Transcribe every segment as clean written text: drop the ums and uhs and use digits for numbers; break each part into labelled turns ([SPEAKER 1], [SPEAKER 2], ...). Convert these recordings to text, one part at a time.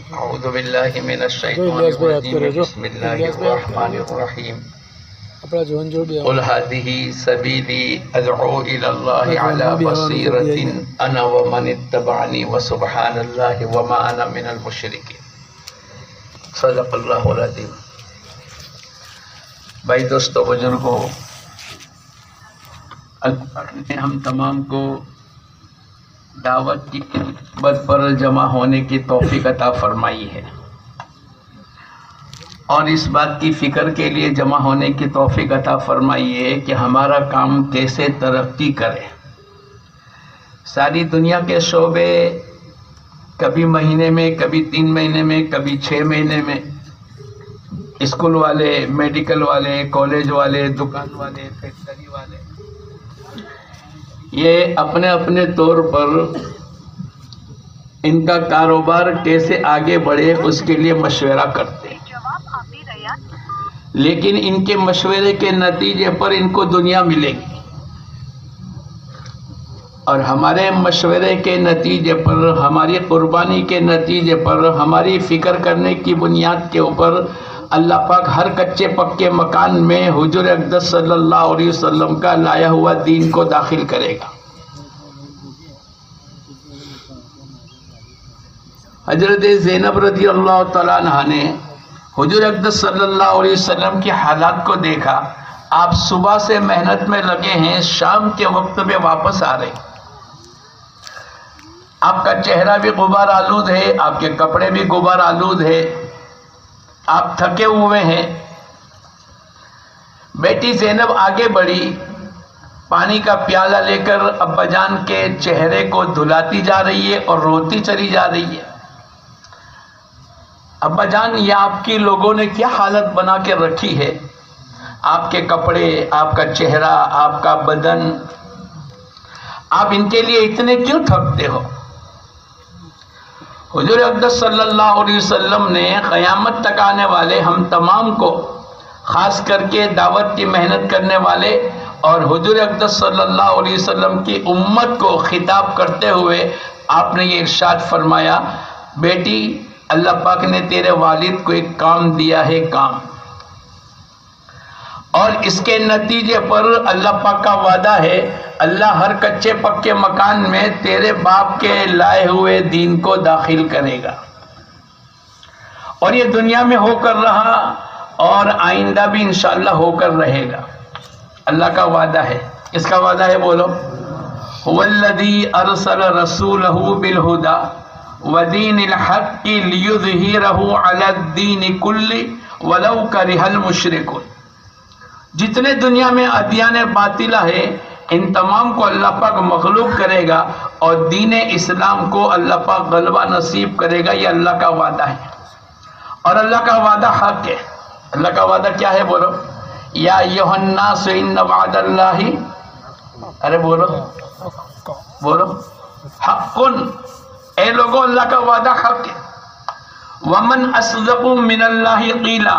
[SPEAKER 1] اعوذ باللہ من الشیطان الرجیم بسم اللہ الرحمن الرحیم قل هذه سبیلی ادعو الی اللہ علی بصیرۃ انا ومن اتبعنی وسبحان اللہ وما انا من المشرکین۔ صدق اللہ العظیم۔ بھائی دوستو بزرگوں، اللہ نے ہم تمام کو دعوت کی خدمت پر جمع ہونے کی توفیق عطا فرمائی ہے، اور اس بات کی فکر کے لیے جمع ہونے کی توفیق عطا فرمائی ہے کہ ہمارا کام کیسے ترقی کرے۔ ساری دنیا کے شعبے کبھی مہینے میں، کبھی 3 مہینے میں، کبھی 6 مہینے میں، اسکول والے، میڈیکل والے، کالج والے، دکان والے، فیکٹری والے، یہ اپنے اپنے طور پر ان کا کاروبار کیسے آگے بڑھے اس کے لیے مشورہ کرتے ہیں، لیکن ان کے مشورے کے نتیجے پر ان کو دنیا ملے گی، اور ہمارے مشورے کے نتیجے پر، ہماری قربانی کے نتیجے پر، ہماری فکر کرنے کی بنیاد کے اوپر اللہ پاک ہر کچے پکے مکان میں حضور اقدس صلی اللہ علیہ وسلم کا لایا ہوا دین کو داخل کرے گا۔ حضرت زینب رضی اللہ تعالیٰ عنہ نے حضور اقدس صلی اللہ علیہ وسلم کی حالات کو دیکھا۔ آپ صبح سے محنت میں لگے ہیں، شام کے وقت میں واپس آ رہے، آپ کا چہرہ بھی غبار آلود ہے، آپ کے کپڑے بھی غبار آلود ہے، آپ تھکے ہوئے ہیں۔ بیٹی زینب آگے بڑھی، پانی کا پیالہ لے کر ابا جان کے چہرے کو دھلاتی جا رہی ہے اور روتی چلی جا رہی ہے۔ ابا جان، یہ آپ کی لوگوں نے کیا حالت بنا کے رکھی ہے؟ آپ کے کپڑے، آپ کا چہرہ، آپ کا بدن، آپ ان کے لیے اتنے کیوں تھکتے ہو؟ حضور اقدس صلی اللہ علیہ وسلم نے قیامت تک آنے والے ہم تمام کو، خاص کر کے دعوت کی محنت کرنے والے اور حضور اقدس صلی اللہ علیہ وسلم کی امت کو خطاب کرتے ہوئے آپ نے یہ ارشاد فرمایا، بیٹی، اللہ پاک نے تیرے والد کو ایک کام دیا ہے، کام، اور اس کے نتیجے پر اللہ پاک کا وعدہ ہے، اللہ ہر کچے پکے مکان میں تیرے باپ کے لائے ہوئے دین کو داخل کرے گا، اور یہ دنیا میں ہو کر رہا اور آئندہ بھی انشاءاللہ ہو کر رہے گا۔ اللہ کا وعدہ ہے، اس کا وعدہ ہے، بولو، هو الذی ارسل رسولہ بالہدی ودین الحق لیظہرہ علی الدین کلہ ولو کرہ المشرکون۔ جتنے دنیا میں ادیان باطلہ ہے، ان تمام کو اللہ پاک مغلوب کرے گا، اور دین اسلام کو اللہ پاک غلبہ نصیب کرے گا۔ یہ اللہ کا وعدہ ہے، اور اللہ کا وعدہ حق ہے۔ اللہ کا وعدہ کیا ہے؟ بولو، یا ایھا الناس ان وعد اللہ، ارے بولو بولو، حق، اے لوگوں، اللہ کا وعدہ حق ہے۔ ومن اصدق من اللہ قیلا،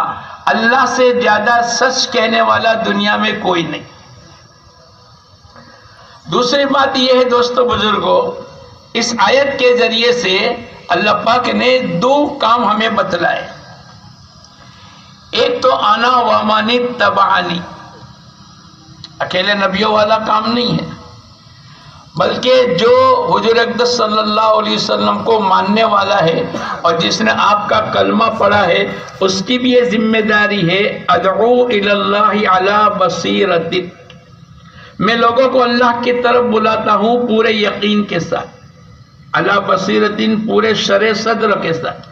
[SPEAKER 1] اللہ سے زیادہ سچ کہنے والا دنیا میں کوئی نہیں۔ دوسری بات یہ ہے دوستو بزرگوں، اس آیت کے ذریعے سے اللہ پاک نے 2 کام ہمیں بتلائے۔ ایک تو انا ومن اتبعنی، اکیلے نبیوں والا کام نہیں ہے، بلکہ جو حضور اقدس صلی اللہ علیہ وسلم کو ماننے والا ہے اور جس نے آپ کا کلمہ پڑھا ہے، اس کی بھی یہ ذمہ داری ہے، ادعو الی اللہ علی بصیرۃ، میں لوگوں کو اللہ کی طرف بلاتا ہوں پورے یقین کے ساتھ، علی بصیرۃ، پورے شرع صدر کے ساتھ۔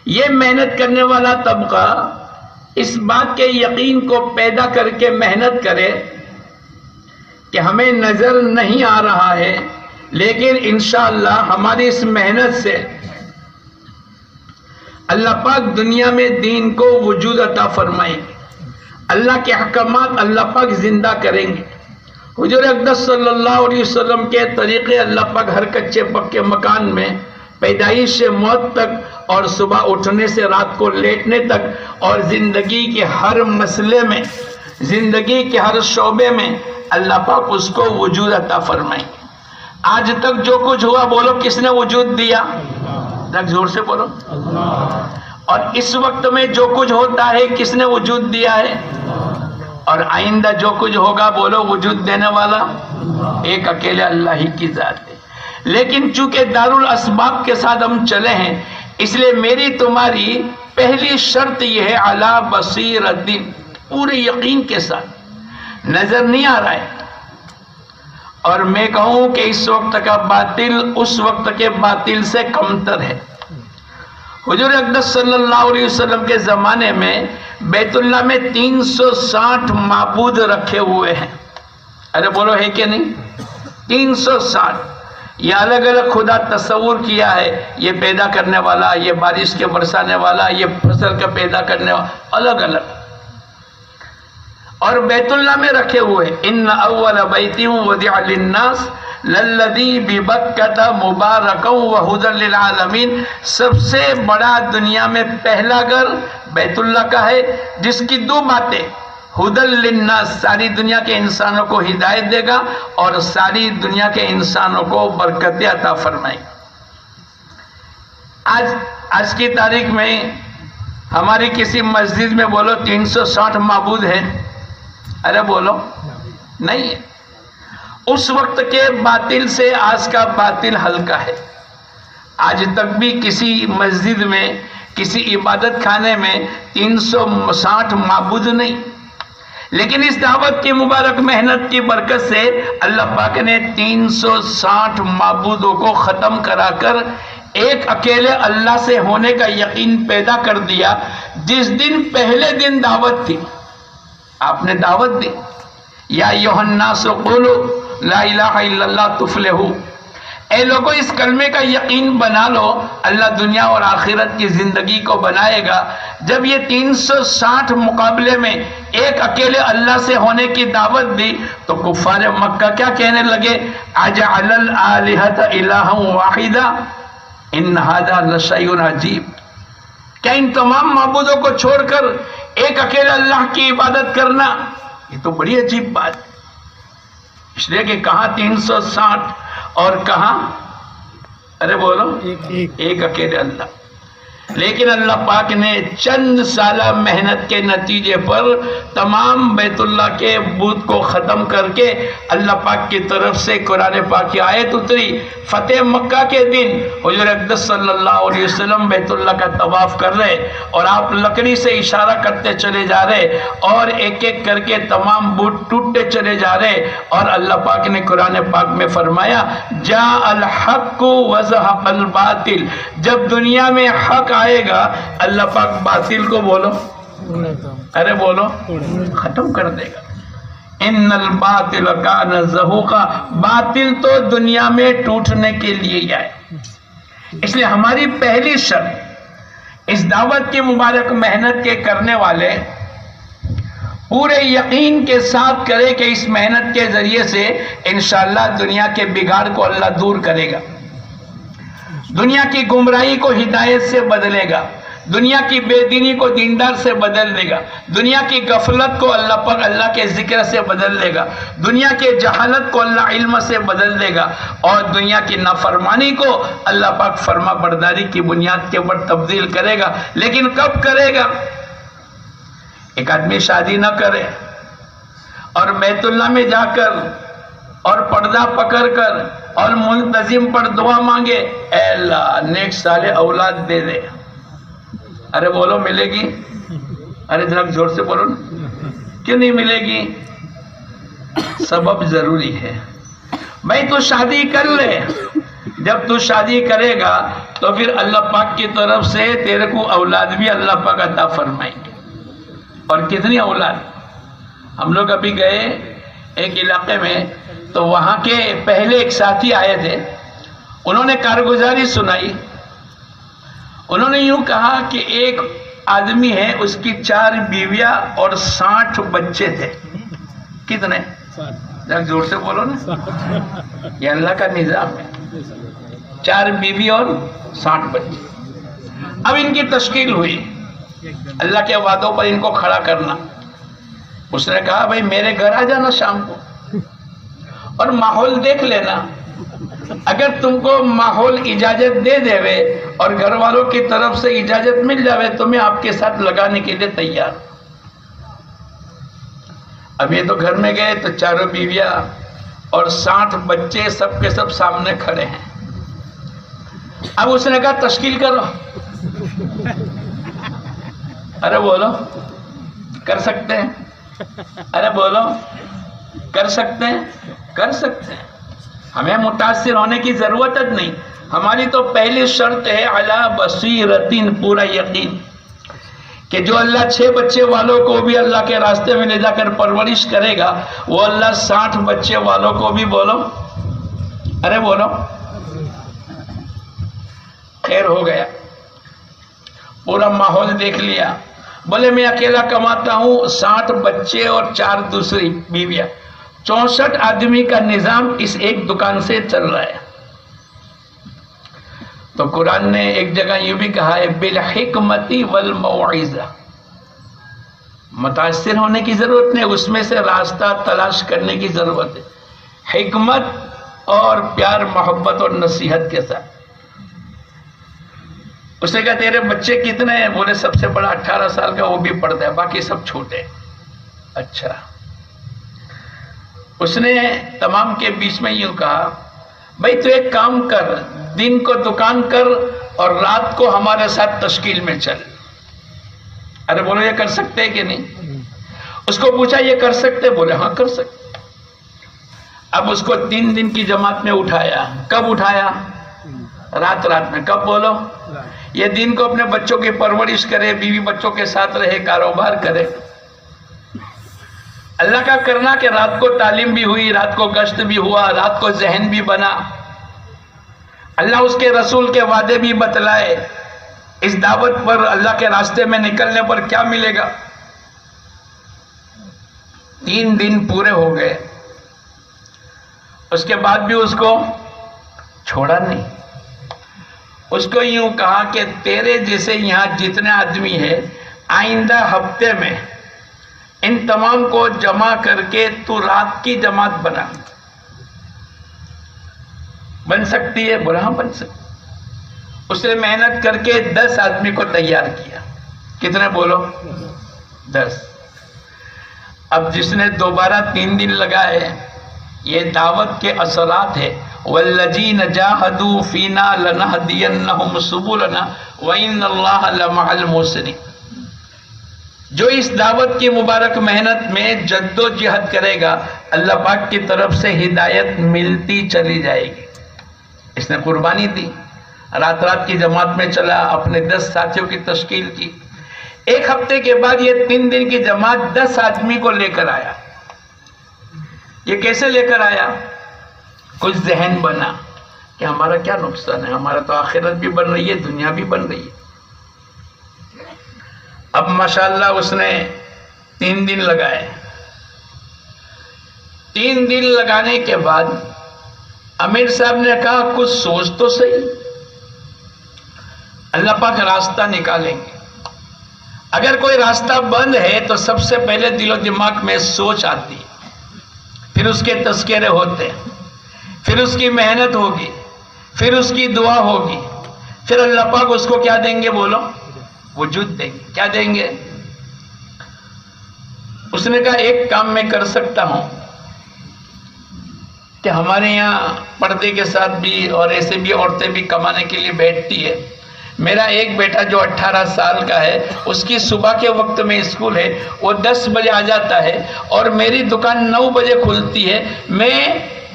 [SPEAKER 1] یہ محنت کرنے والا طبقہ اس بات کے یقین کو پیدا کر کے محنت کرے کہ ہمیں نظر نہیں آ رہا ہے، لیکن انشاءاللہ ہماری اس محنت سے اللہ پاک دنیا میں دین کو وجود عطا فرمائیں گے، اللہ کے احکامات اللہ پاک زندہ کریں گے۔ حضور اقدس صلی اللہ علیہ وسلم کے طریقے اللہ پاک ہر کچے پکے مکان میں پیدائش سے موت تک، اور صبح اٹھنے سے رات کو لیٹنے تک، اور زندگی کے ہر مسئلے میں، زندگی کے ہر شعبے میں اللہ پاک اس کو وجود عطا فرمائیں گے۔ آج تک جو کچھ ہوا، بولو کس نے وجود دیا؟ ذرا زور سے بولو اور اس وقت میں جو کچھ ہوتا ہے کس نے وجود دیا ہے؟ اور آئندہ جو کچھ ہوگا بولو وجود دینے والا ایک اکیلے اللہ ہی کی ذات ہے. لیکن چونکہ دارالاسباب کے ساتھ ہم چلے ہیں اس لیے میری تمہاری پہلی شرط یہ ہے علی بصیرت، پورے یقین کے ساتھ. نظر نہیں آ رہا ہے اور میں کہوں کہ اس وقت کا باطل اس وقت کے باطل سے کمتر ہے. حضور اقدس صلی اللہ علیہ وسلم کے زمانے میں بیت اللہ میں 360 معبود رکھے ہوئے ہیں. ارے بولو ہے کہ نہیں؟ 360. یہ الگ الگ خدا تصور کیا ہے، یہ پیدا کرنے والا، یہ بارش کے برسانے والا، یہ فصل کا پیدا کرنے والا، الگ الگ. اور بیت اللہ میں رکھے ہوئے ان اول بیت وضع للناس للذی ببکۃ مبارکا وہدی للعالمین. سب سے بڑا دنیا میں پہلا گھر بیت اللہ کا ہے جس کی دو باتیں، ہدی للناس، ساری دنیا کے انسانوں کو ہدایت دے گا اور ساری دنیا کے انسانوں کو برکت عطا فرمائے. آج کی تاریخ میں ہماری کسی مسجد میں بولو 360 معبود ہیں؟ ارے بولو نہیں ہے. اس وقت کے باطل سے آج کا باطل ہلکا ہے. آج تک بھی کسی مسجد میں کسی عبادت خانے میں 360 معبود نہیں. لیکن اس دعوت کی مبارک محنت کی برکت سے اللہ پاک نے 360 معبودوں کو ختم کرا کر ایک اکیلے اللہ سے ہونے کا یقین پیدا کر دیا. جس دن پہلے دن دعوت تھی، آپ نے دعوت دی یا ایھا الناس قولوا لا الہ الا اللہ تفلحوا. اے لوگوں اس کلمے کا یقین بنا لو، اللہ دنیا اور آخرت کی زندگی کو بنائے گا. جب یہ 360 مقابلے میں ایک اکیلے اللہ سے ہونے کی دعوت دی تو کفار مکہ کیا کہنے لگے؟ اجعل الآلہۃ الہا واحدا ان ھذا لشیء عجیب. کیا ان تمام معبودوں کو چھوڑ کر ایک اکیلے اللہ کی عبادت کرنا یہ تو بڑی عجیب بات ہے. اس لیے کہ کہاں 360 اور کہاں ارے بولو ایک اکیلے اللہ. لیکن اللہ پاک نے چند سالہ محنت کے نتیجے پر تمام بیت اللہ کے بت کو ختم کر کے اللہ پاک کی طرف سے قرآن پاک کی آیت اتری. فتح مکہ کے دن حضور اقدس صلی اللہ علیہ وسلم بیت اللہ کا طواف کر رہے اور آپ لکڑی سے اشارہ کرتے چلے جا رہے اور ایک ایک کر کے تمام بت ٹوٹتے چلے جا رہے. اور اللہ پاک نے قرآن پاک میں فرمایا جاء الحق وزهق الباطل. جب دنیا میں حق آئے گا اللہ پاک باطل کو بولو ارے بولو ختم کر دے گا. ان الباطل کان زہوقا. باطل تو دنیا میں ٹوٹنے کے لیے ہی آئے. اس لیے ہماری پہلی شرط اس دعوت کی مبارک محنت کے کرنے والے پورے یقین کے ساتھ کرے کہ اس محنت کے ذریعے سے انشاءاللہ دنیا کے بگاڑ کو اللہ دور کرے گا، دنیا کی گمراہی کو ہدایت سے بدلے گا، دنیا کی بے دینی کو دیندار سے بدل دے گا، دنیا کی غفلت کو اللہ پاک اللہ کے ذکر سے بدل دے گا، دنیا کے جہالت کو اللہ علم سے بدل دے گا، اور دنیا کی نافرمانی کو اللہ پاک فرما برداری کی بنیاد کے اوپر تبدیل کرے گا. لیکن کب کرے گا؟ ایک آدمی شادی نہ کرے اور بیت اللہ میں جا کر اور پردہ پکڑ کر اور منتظم پر دعا مانگے اے اللہ نیک صالح اولاد دے دے. ارے بولو ملے گی؟ ارے ذرا زور سے بولو نا. کیوں نہیں ملے گی؟ سبب ضروری ہے. بھائی تو شادی کر لے. جب تو شادی کرے گا تو پھر اللہ پاک کی طرف سے تیرے کو اولاد بھی اللہ پاک عطا فرمائیں گے. اور کتنی اولاد. ہم لوگ ابھی گئے ایک علاقے میں تو وہاں کے پہلے ایک ساتھی آئے تھے، انہوں نے کارگزاری سنائی. انہوں نے یوں کہا کہ ایک آدمی ہے اس کی 4 بیویاں اور 60 بچے تھے. کتنے؟ زور سے بولو نا. یہ اللہ کا نظام ہے. 4 بیوی اور 60 بچے. اب ان کی تشکیل ہوئی اللہ کے وعدوں پر ان کو کھڑا کرنا. اس نے کہا بھائی میرے گھر آ جانا شام کو اور ماحول دیکھ لینا. اگر تم کو ماحول اجازت دے دے اور گھر والوں کی طرف سے اجازت مل جاوے تو میں آپ کے ساتھ لگانے کے لیے تیار. اب یہ تو گھر میں گئے تو چاروں بیویاں اور 60 بچے سب کے سب سامنے کھڑے ہیں. اب اس نے کہا تشکیل کرو. ارے بولو کر سکتے ہیں؟ ارے بولو کر سکتے ہیں؟ کر سکتے ہیں. ہمیں متاثر ہونے کی ضرورت نہیں. ہماری تو پہلی شرط ہے علی بصیرتین، پورا یقین کہ جو اللہ 6 بچے والوں کو بھی اللہ کے راستے میں لے جا کر پرورش کرے گا وہ اللہ 60 بچے والوں کو بھی بولو ارے بولو. خیر ہو گیا، پورا ماحول دیکھ لیا. بولے میں اکیلا کماتا ہوں، 60 بچے اور 4 دوسری بیویاں، 64 آدمی کا نظام اس ایک دکان سے چل رہا ہے. تو قرآن نے ایک جگہ یوں بھی کہا ہے بالحکمت والموعظہ. متاثر ہونے کی ضرورت نہیں، اس میں سے راستہ تلاش کرنے کی ضرورت ہے، حکمت اور پیار محبت اور نصیحت کے ساتھ. اس نے کہا تیرے بچے کتنے ہیں؟ بولے سب سے بڑا 18 سال کا، وہ بھی پڑھتا ہے، باقی سب چھوٹے. اچھا. اس نے تمام کے بیچ میں یوں کہا بھائی تو ایک کام کر، دن کو دکان کر اور رات کو ہمارے ساتھ تشکیل میں چل. ارے بولو یہ کر سکتے ہیں کہ نہیں؟ اس کو پوچھا یہ کر سکتے؟ بولے ہاں کر سکتے. اب اس کو 3 دن کی جماعت میں اٹھایا. کب اٹھایا؟ رات میں. کب بولو؟ یہ دن کو اپنے بچوں کی پرورش کرے، بیوی بچوں کے ساتھ رہے، کاروبار کرے. اللہ کا کرنا کہ رات کو تعلیم بھی ہوئی، رات کو گشت بھی ہوا، رات کو ذہن بھی بنا. اللہ اس کے رسول کے وعدے بھی بتلائے. اس دعوت پر اللہ کے راستے میں نکلنے پر کیا ملے گا. 3 دن پورے ہو گئے. اس کے بعد بھی اس کو چھوڑا نہیں. اس کو یوں کہا کہ تیرے جیسے یہاں جتنے آدمی ہیں آئندہ ہفتے میں ان تمام کو جمع کر کے تو رات کی جماعت بنا. بن سکتی ہے؟ بولا ہاں بن سکتی. اس نے محنت کر کے 10 آدمی کو تیار کیا. کتنے بولو؟ 10. اب جس نے دوبارہ 3 دن لگائے، یہ دعوت کے اثرات ہے. والذین جاہدوا فینا لنہدینہم سبلنا وان اللہ لمع المحسنین. جو اس دعوت کی مبارک محنت میں جد و جہد کرے گا اللہ پاک کی طرف سے ہدایت ملتی چلی جائے گی. اس نے قربانی دی، رات کی جماعت میں چلا، اپنے 10 ساتھیوں کی تشکیل کی. 1 ہفتے کے بعد یہ 3 دن کی جماعت 10 آدمی کو لے کر آیا. یہ کیسے لے کر آیا؟ کچھ ذہن بنا کہ ہمارا کیا نقصان ہے، ہمارا تو آخرت بھی بن رہی ہے، دنیا بھی بن رہی ہے. اب ماشاءاللہ اس نے 3 دن لگائے. 3 دن لگانے کے بعد امیر صاحب نے کہا کچھ سوچ تو صحیح، اللہ پاک راستہ نکالیں گے. اگر کوئی راستہ بند ہے تو سب سے پہلے دل و دماغ میں سوچ آتی ہے، پھر اس کے تذکرے ہوتے ہیں، پھر اس کی محنت ہوگی، پھر اس کی دعا ہوگی، پھر اللہ پاک اس کو کیا دیں گے؟ بولو وجود دیں گے. کیا دیں گے؟ اس نے کہا ایک کام میں کر سکتا ہوں کہ ہمارے یہاں پردے کے ساتھ بھی اور ایسے بھی عورتیں بھی کمانے کے لیے بیٹھتی ہے. میرا ایک بیٹا جو 18 سال کا ہے، اس کی صبح کے وقت میں اسکول ہے، وہ 10 بجے آ جاتا ہے اور میری دکان 9 بجے کھلتی ہے. میں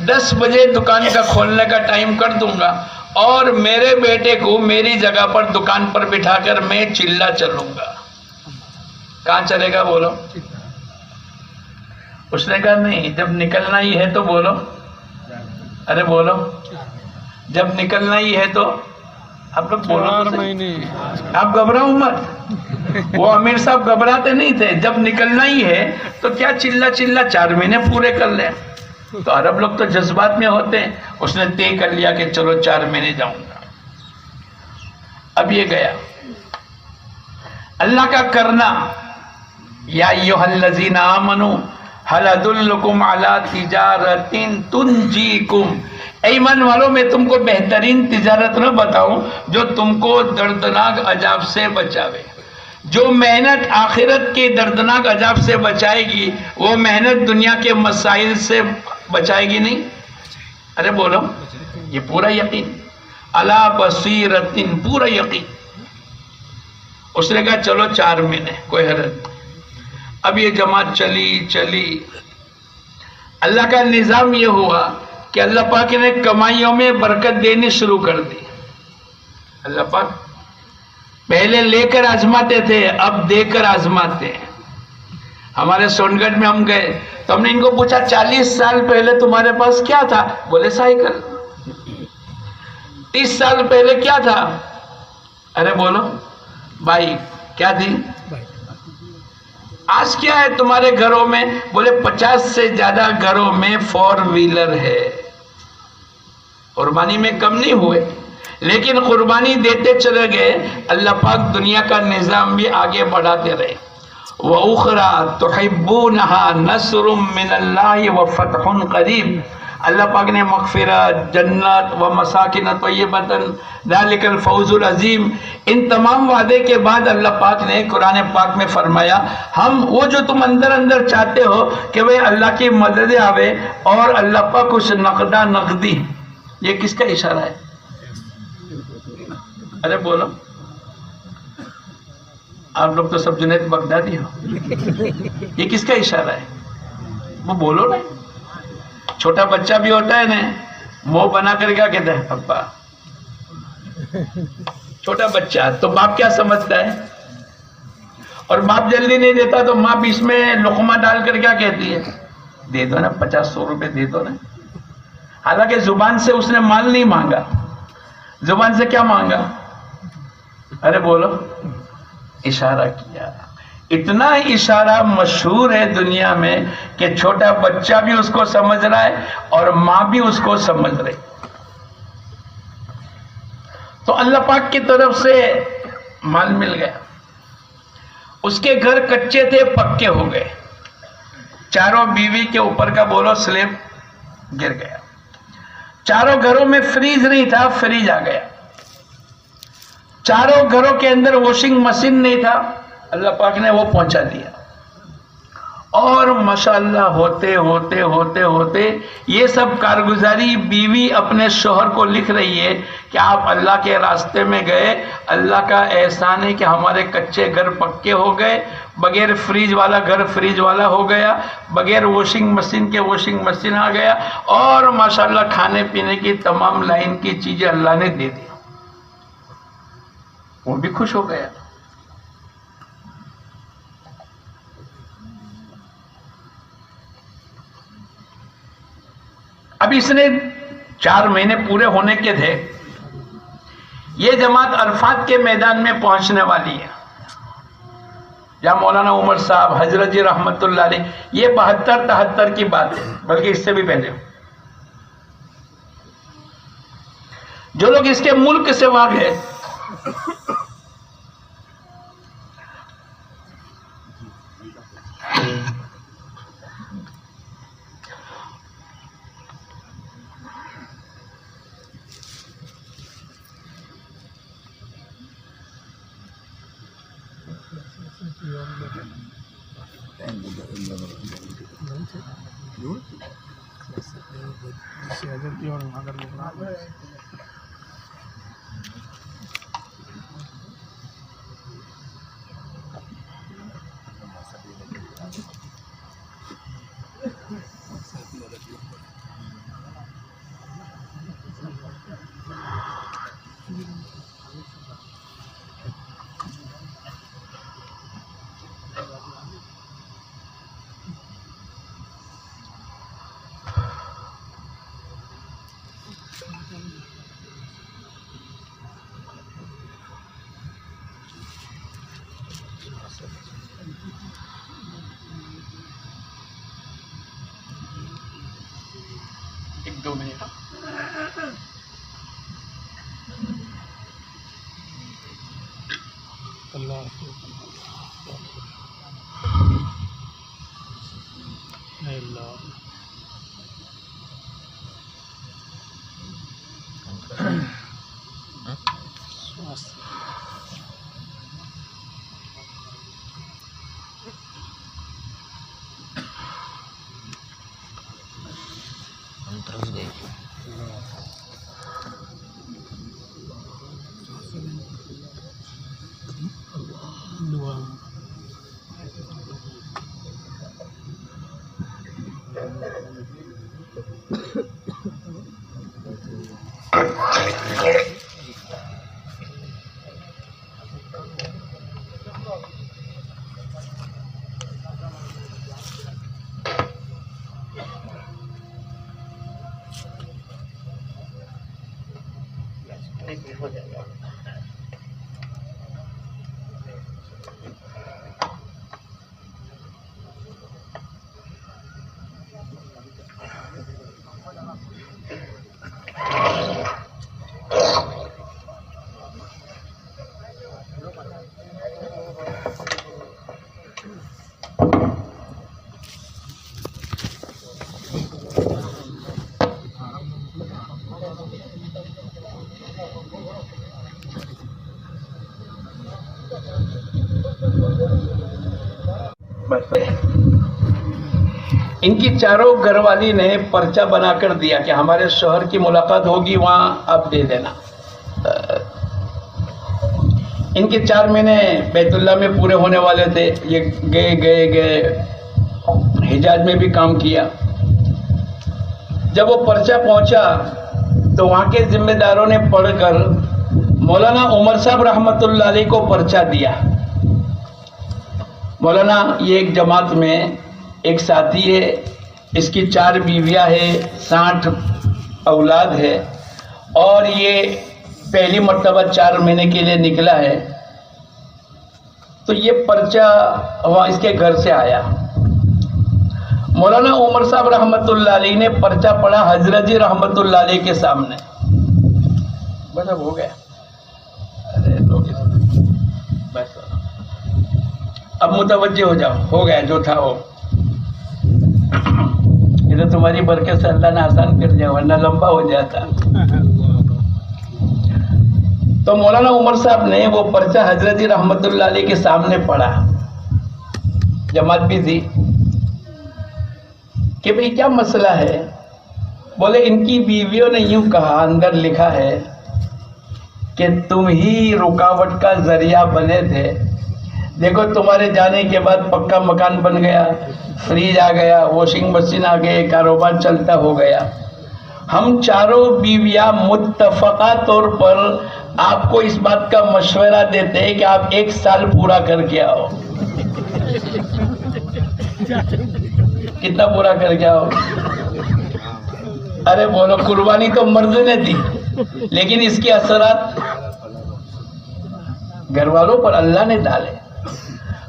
[SPEAKER 1] 10 بجے دکان کا کھولنے کا ٹائم کر دوں گا اور میرے بیٹے کو میری جگہ پر دکان پر بٹھا کر میں چلا چلوں گا. کہاں چلے گا؟ بولو. اس نے کہا نہیں، جب نکلنا ہی ہے تو بولو. ارے بولو، جب نکلنا ہی ہے تو آپ لوگ بولو. آپ گھبراؤ مت. وہ امیر صاحب گھبراتے نہیں تھے. جب نکلنا ہی ہے تو کیا چلا 4 مہینے پورے کر لیں. تو عرب لوگ تو جذبات میں ہوتے ہیں. اس نے طے کر لیا کہ چلو 4 مہینے جاؤں گا. اب یہ گیا. اللہ کا کرنا، یا ایھا الذین آمنوا هل ادلکم علی تجارۃ تنجیکم، اے ایمان والوں، میں تم کو بہترین تجارت نہ بتاؤں جو تم کو دردناک عذاب سے بچاوے؟ جو محنت آخرت کے دردناک عذاب سے بچائے گی، وہ محنت دنیا کے مسائل سے بچائے گی نہیں؟ ارے بولو، یہ پورا یقین، علی بصیرۃ، پورا یقین۔ اس نے کہا چلو 4 مہینے، کوئی حرج نہیں۔ اب یہ جماعت چلی، اللہ کا نظام یہ ہوا کہ اللہ پاک نے کمائیوں میں برکت دینی شروع کر دی۔ اللہ پاک پہلے لے کر آزماتے تھے، اب دے کر آزماتے ہیں۔ ہمارے سونگڑھ میں ہم گئے تو ہم نے ان کو پوچھا 40 سال پہلے تمہارے پاس کیا تھا؟ بولے سائیکل۔ 30 سال پہلے کیا تھا؟ ارے بولو بھائی، کیا تھی؟ آج کیا ہے تمہارے گھروں میں؟ بولے 50 سے زیادہ گھروں میں 4 ویلر ہے۔ قربانی میں کم نہیں ہوئے، لیکن قربانی دیتے چلے گئے، اللہ پاک دنیا کا نظام بھی آگے بڑھاتے رہے۔ وَأُخْرَى تُحِبُّونَهَا نَصْرٌ مِّنَ اللَّهِ وَفَتْحٌ قَرِيبٌ۔ اللہ پاک نے مغفرت، جنت و مساکن طیبۃ، ذالک الفوز العظیم، ان تمام وعدے کے بعد اللہ پاک نے قرآن پاک میں فرمایا، ہم وہ جو تم اندر اندر چاہتے ہو کہ وہ اللہ کی مدد آوے اور اللہ پاک کچھ نقدہ نقدی، یہ کس کا اشارہ ہے؟ ارے بولو، آپ لوگ تو سب جنید بغدادی ہو، یہ کس کا اشارہ ہے؟ وہ بولو نا۔ چھوٹا بچہ بھی ہوتا ہے نا، منہ بنا کر کیا کہتا ہے؟ ابا۔ چھوٹا بچہ تو باپ کیا سمجھتا ہے؟ اور باپ جلدی نہیں دیتا تو ماں بیچ میں لقمہ ڈال کر کیا کہتی ہے؟ دے دو نا، 50-100 روپے دے دو نا۔ حالانکہ زبان سے اس نے مال نہیں مانگا، زبان سے کیا مانگا؟ ارے بولو، اشارہ کیا۔ اتنا اشارہ مشہور ہے دنیا میں کہ چھوٹا بچہ بھی اس کو سمجھ رہا ہے اور ماں بھی اس کو سمجھ رہی۔ تو اللہ پاک کی طرف سے مال مل گیا۔ اس کے گھر کچے تھے، پکے ہو گئے۔ چاروں بیوی کے اوپر کا بولو سلیب گر گیا۔ چاروں گھروں میں فریج نہیں تھا، فریج آ گیا۔ چاروں گھروں کے اندر واشنگ مشین نہیں تھا، اللہ پاک نے وہ پہنچا دیا۔ اور ماشاءاللہ ہوتے ہوتے ہوتے ہوتے یہ سب کارگزاری بیوی اپنے شوہر کو لکھ رہی ہے کہ آپ اللہ کے راستے میں گئے، اللہ کا احسان ہے کہ ہمارے کچے گھر پکے ہو گئے، بغیر فریج والا گھر فریج والا ہو گیا، بغیر واشنگ مشین کے واشنگ مشین آ گیا، اور ماشاءاللہ کھانے پینے کی تمام لائن کی چیزیں اللہ نے دے دی۔ وہ بھی خوش ہو گیا۔ اب اس نے 4 مہینے پورے ہونے کے تھے، یہ جماعت عرفات کے میدان میں پہنچنے والی ہے، جہاں مولانا عمر صاحب حضرت جی رحمت اللہ علیہ، یہ 72-73 کی بات ہے، بلکہ اس سے بھی پہلے۔ جو لوگ اس کے ملک سے واقع ہیں، ایک دو منٹ۔
[SPEAKER 2] اللہ اللہ
[SPEAKER 1] ہو جائے گا. ان کی چاروں گھر والی نے پرچہ بنا کر دیا کہ ہمارے شوہر کی ملاقات ہوگی وہاں آپ دے دینا. ان کے 4 مہینے بیت اللہ میں پورے ہونے والے تھے. یہ گئے حجاز میں بھی کام کیا. جب وہ پرچہ پہنچا تو وہاں کے ذمہ داروں نے پڑھ کر مولانا عمر صاحب رحمۃ اللہ علیہ کو پرچہ دیا. مولانا یہ ایک جماعت میں ایک ساتھی ہے, اس کی 4 بیویاں ہیں, 60 اولاد ہے, اور یہ پہلی مرتبہ 4 مہینے کے لیے نکلا ہے. تو یہ پرچہ وہاں اس کے گھر سے آیا. مولانا عمر صاحب رحمۃ اللہ علیہ نے پرچہ پڑھا حضرت جی رحمۃ اللہ علیہ کے سامنے. بس اب ہو گیا, بس اب متوجہ ہو جاؤ, ہو گیا جو تھا وہ. یہ تو تمہاری برکت سے اللہ نے آسان کر دیا, ورنہ لمبا ہو جاتا. تو مولانا عمر صاحب نے وہ پرچہ حضرت جی رحمۃ اللہ علیہ کے سامنے پڑھا. جماعت بھی تھی کہ بھئی کیا مسئلہ ہے. بولے ان کی بیویوں نے یوں کہا, اندر لکھا ہے کہ تم ہی رکاوٹ کا ذریعہ بنے تھے. دیکھو تمہارے جانے کے بعد پکا مکان بن گیا, فریج آ گیا, واشنگ مشین آ گئے, کاروبار چلتا ہو گیا. ہم چاروں بیویاں متفقہ طور پر آپ کو اس بات کا مشورہ دیتے ہیں کہ آپ 1 سال پورا کر کے آؤ. کتنا پورا کر کے آؤ؟ ارے بولو, قربانی تو مرد نے دی, لیکن اس کے اثرات گھر والوں پر اللہ نے ڈالے.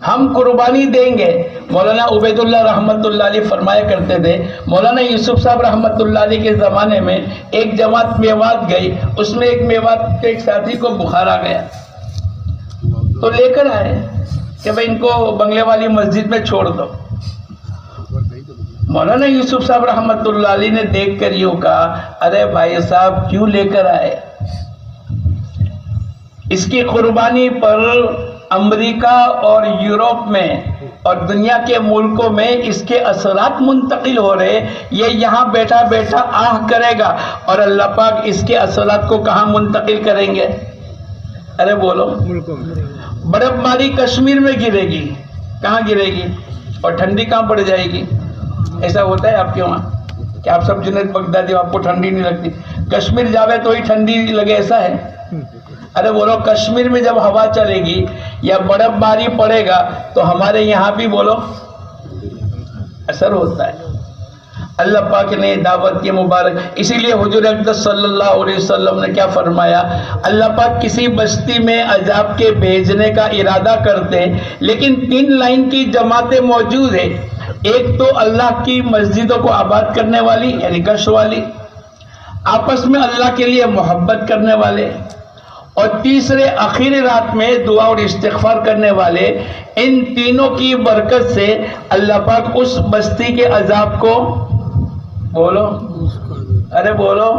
[SPEAKER 1] ہم قربانی دیں گے. مولانا عبید اللہ رحمۃ اللہ علیہ فرمایا کرتے تھے, مولانا یوسف صاحب رحمۃ اللہ علیہ کے زمانے میں ایک جماعت میوات گئی, اس میں ایک میوات کے ایک ساتھی کو بخار آ گیا, تو لے کر آئے کہ بھائی ان کو بنگلے والی مسجد میں چھوڑ دو. مولانا یوسف صاحب رحمۃ اللہ علیہ نے دیکھ کر یوں کہا, ارے بھائی صاحب کیوں لے کر آئے؟ اس کی قربانی پر امریکہ اور یورپ میں اور دنیا کے ملکوں میں اس کے اثرات منتقل ہو رہے. یہ یہاں بیٹھا بیٹھا آہ کرے گا, اور اللہ پاک اس کے اثرات کو کہاں منتقل کریں گے؟ ارے بولو, برف باری کشمیر میں گرے گی, کہاں گرے گی؟ اور ٹھنڈی کہاں پڑ جائے گی؟ ایسا ہوتا ہے آپ کے وہاں کہ آپ سب جنید بغدادی, آپ کو ٹھنڈی نہیں لگتی, کشمیر جاوے تو ہی ٹھنڈی لگے, ایسا ہے؟ ارے بولو, کشمیر میں جب ہوا چلے گی یا برف باری پڑے گا تو ہمارے یہاں بھی بولو اثر ہوتا ہے. اللہ پاک نے دعوت کی مبارک, اسی لیے حضور اقدس صلی اللہ علیہ وسلم نے کیا فرمایا, اللہ پاک کسی بستی میں عذاب کے بھیجنے کا ارادہ کرتے ہیں, لیکن 3 لائن کی جماعتیں موجود ہیں. ایک تو اللہ کی مسجدوں کو آباد کرنے والی یعنی گشت والی, آپس میں اللہ کے لیے محبت کرنے والے, اور تیسرے آخری رات میں دعا اور استغفار کرنے والے. ان تینوں کی برکت سے اللہ پاک اس بستی کے عذاب کو بولو, ارے بولو,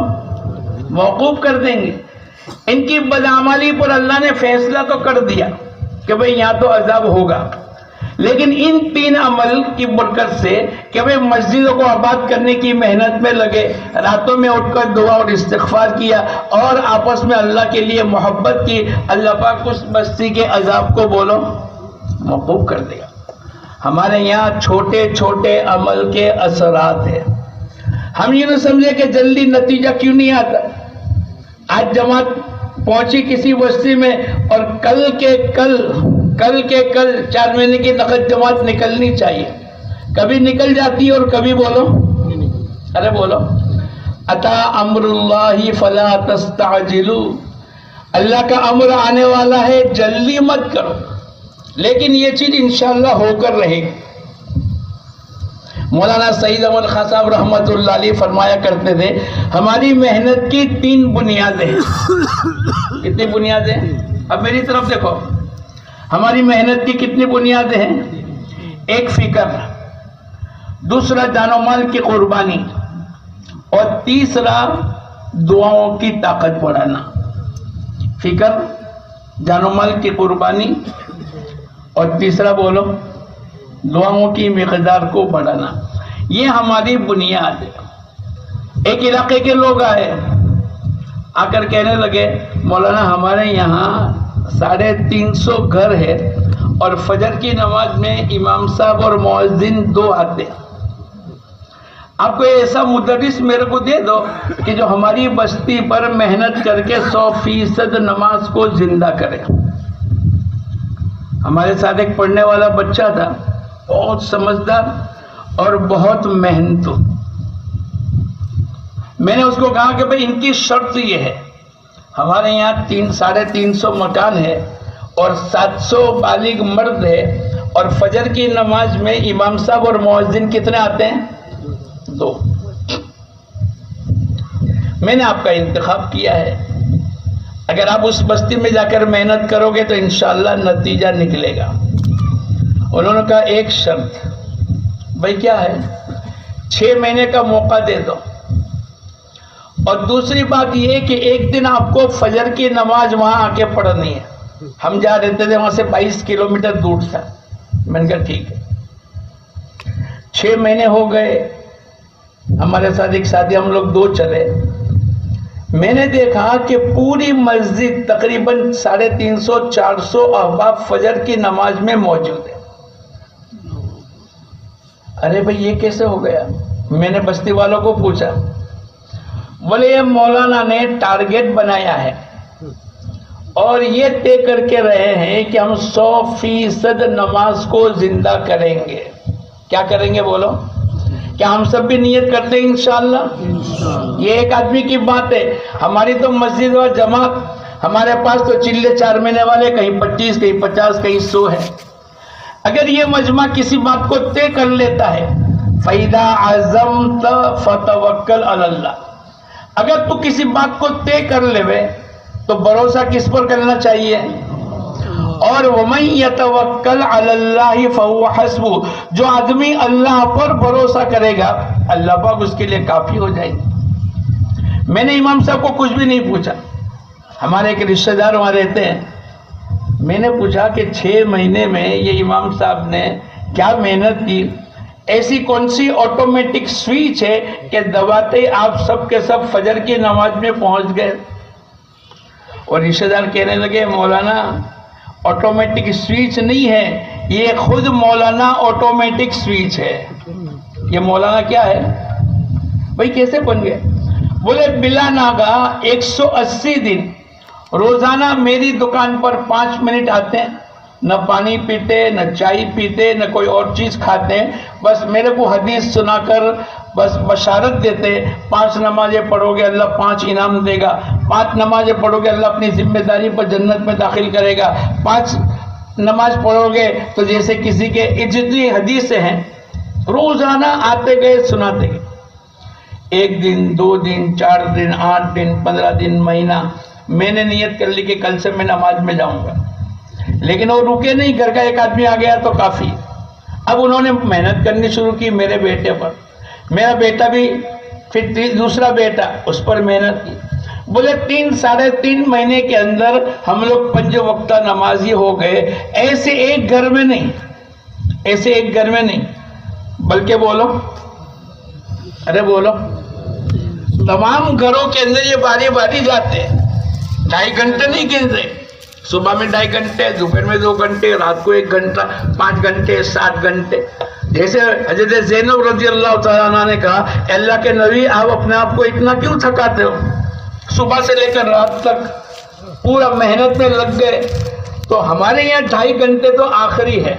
[SPEAKER 1] موقوف کر دیں گے. ان کی بدعملی پر اللہ نے فیصلہ تو کر دیا کہ بھئی یہاں تو عذاب ہوگا, لیکن ان 3 عمل کی برکت سے کہ بھئی مسجدوں کو آباد کرنے کی محنت میں لگے, راتوں میں اٹھ کر دعا اور استغفار کیا, اور آپس میں اللہ کے لیے محبت کی, اللہ پاک اس بستی کے عذاب کو بولو موقوف کر دے گا. ہمارے یہاں چھوٹے چھوٹے عمل کے اثرات ہیں. ہم یہ نہ سمجھے کہ جلدی نتیجہ کیوں نہیں آتا. آج جماعت پہنچی کسی بستی میں اور کل کے کل 4 مہینے کی نقد جماعت نکلنی چاہیے. کبھی نکل جاتی ہے اور کبھی بولو ارے بولو اتا امر اللہ فلا تستعجلوا. اللہ کا امر آنے والا ہے، جلدی مت کرو. لیکن یہ چیز انشاءاللہ ہو کر رہے گی. مولانا سعید احمد خان صاحب رحمۃ اللہ علیہ فرمایا کرتے تھے ہماری محنت کی 3 بنیادیں ہیں. کتنی بنیادیں؟ اب میری طرف دیکھو. ہماری محنت کی کتنی بنیادیں ہیں؟ ایک فکر، دوسرا جان و مال کی قربانی، اور تیسرا دعاؤں کی طاقت بڑھانا. فکر، جان و مال کی قربانی، اور تیسرا بولو دعاؤں کی مقدار کو بڑھانا. یہ ہماری بنیاد ہے. ایک علاقے کے لوگ آئے، آ کر کہنے لگے مولانا ہمارے یہاں 350 گھر ہے اور فجر کی نماز میں امام صاحب اور مؤذن 2 آتے ہیں. آپ کو ایسا مدرس میرے کو دے دو کہ جو ہماری بستی پر محنت کر کے 100% نماز کو زندہ کرے. ہمارے ساتھ ایک پڑھنے والا بچہ تھا، بہت سمجھدار اور بہت محنتو. میں نے اس کو کہا کہ بھئی ان کی شرط یہ ہے، ہمارے یہاں 350 مکان ہے اور 700 بالغ مرد ہے، اور فجر کی نماز میں امام صاحب اور مؤذن کتنے آتے ہیں؟ 2. میں نے آپ کا انتخاب کیا ہے. اگر آپ اس بستی میں جا کر محنت کرو گے تو انشاءاللہ نتیجہ نکلے گا. انہوں نے کہا ایک شرط. بھائی کیا ہے؟ 6 مہینے کا موقع دے دو، اور دوسری بات یہ کہ ایک دن آپ کو فجر کی نماز وہاں آ کے پڑھنی ہے. ہم جا رہتے تھے وہاں سے 22 کلومیٹر دور تھا. میں نے کہا ٹھیک ہے. 6 مہینے ہو گئے. ہمارے ساتھ ایک ساتھی ہم لوگ 2 چلے. میں نے دیکھا کہ پوری مسجد تقریباً 350-400 احباب فجر کی نماز میں موجود ہے. ارے بھئی یہ کیسے ہو گیا؟ میں نے بستی والوں کو پوچھا. بولے یہ مولانا نے ٹارگیٹ بنایا ہے اور یہ طے کر کے رہے ہیں کہ ہم 100% نماز کو زندہ کریں گے. کیا کریں گے بولو؟ کیا ہم سب بھی نیت کرتے ہیں انشاءاللہ؟ یہ ایک آدمی کی بات ہے. ہماری تو مسجد اور جماعت، ہمارے پاس تو چلے 4 مہینے والے کہیں 25 کہیں 50 کہیں 100 ہے. اگر یہ مجمع کسی بات کو طے کر لیتا ہے فَإِذَا عَزَمْتَ فَتَوَكَّلْ عَلَى اللَّهِ. اگر تو کسی بات کو طے کر لے تو بھروسہ کس پر کرنا چاہیے؟ اور وَمَن يَتَوَكَّلْ عَلَى اللَّهِ فَهُوَ حَسْبُهُ. جو آدمی اللہ پر بھروسہ کرے گا اللہ پاک اس کے لیے کافی ہو جائے گی. میں نے امام صاحب کو کچھ بھی نہیں پوچھا. ہمارے ایک رشتہ دار وہاں رہتے ہیں. میں نے پوچھا کہ 6 مہینے میں یہ امام صاحب نے کیا محنت کی؟ ایسی کون سی آٹومیٹک سوئچ ہے کہ دباتے آپ سب کے سب فجر کی نماز میں پہنچ گئے؟ اور رشتہ دار کہنے لگے مولانا آٹومیٹک سوئچ نہیں ہے، یہ خود مولانا آٹومیٹک سوئچ ہے. یہ مولانا کیا ہے بھائی؟ کیسے بن گئے؟ بولے بلا ناگا 180 دن روزانہ میری دکان پر 5 منٹ آتے ہیں، نہ پانی پیتے نہ چائے پیتے نہ کوئی اور چیز کھاتے ہیں، بس میرے کو حدیث سنا کر بس بشارت دیتے 5 نمازیں پڑھو گے اللہ 5 انعام دے گا، 5 نمازیں پڑھو گے اللہ اپنی ذمہ داری پر جنت میں داخل کرے گا، 5 نماز پڑھو گے تو جیسے کسی کے جتنی حدیثیں ہیں روزانہ آتے گئے سناتے گئے. 1 دن 2 دن 4 دن 8 دن 15 دن مہینہ. میں نے نیت کر لی کہ کل سے میں نماز میں جاؤں گا، لیکن وہ رکے نہیں. گھر کا ایک آدمی آ گیا تو کافی. اب انہوں نے محنت کرنی شروع کی میرے بیٹے پر. میرا بیٹا بھی پھر دوسرا بیٹا اس پر محنت کی. بولے 3-3.5 مہینے کے اندر ہم لوگ 5 وقتہ نمازی ہو گئے. ایسے ایک گھر میں نہیں، ایسے ایک گھر میں نہیں، بلکہ بولو ارے بولو تمام گھروں کے اندر یہ باری باری جاتے ہیں. 2.5 گھنٹے نہیں گن رہے، صبح میں 2.5 گھنٹے، دوپہر میں 2 گھنٹے، رات کو 1 گھنٹہ، 5 گھنٹے، 7 گھنٹے. جیسے حضرت زینب رضی اللہ تعالیٰ عنہ نے کہا اے اللہ کے نبی آپ اپنے آپ کو اتنا کیوں تھکاتے ہو؟ صبح سے لے کر رات تک پورا محنت میں لگ گئے. تو ہمارے یہاں 2.5 گھنٹے تو آخری ہے.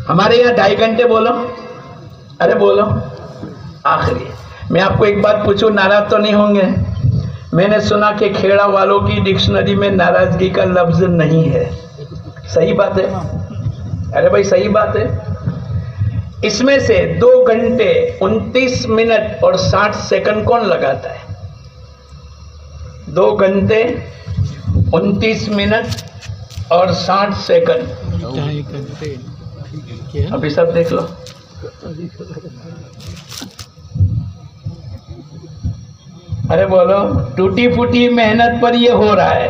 [SPEAKER 1] ہمارے یہاں 2.5 گھنٹے بولو، ارے بولو آخری ہے. میں آپ کو ایک بات پوچھوں، ناراض تو نہیں ہوں گے؟ میں نے سنا کہ کھیڑا والوں کی ڈکشنری میں ناراضگی کا لفظ نہیں ہے. صحیح بات ہے؟ ارے بھائی صحیح بات ہے. اس میں سے 2 گھنٹے 29 منٹ اور 60 سیکنڈ کون لگاتا ہے؟ 2 گھنٹے 29 منٹ اور 60 سیکنڈ. ابھی سب دیکھ لو. ارے بولو، ٹوٹی پھوٹی محنت پر یہ ہو رہا ہے.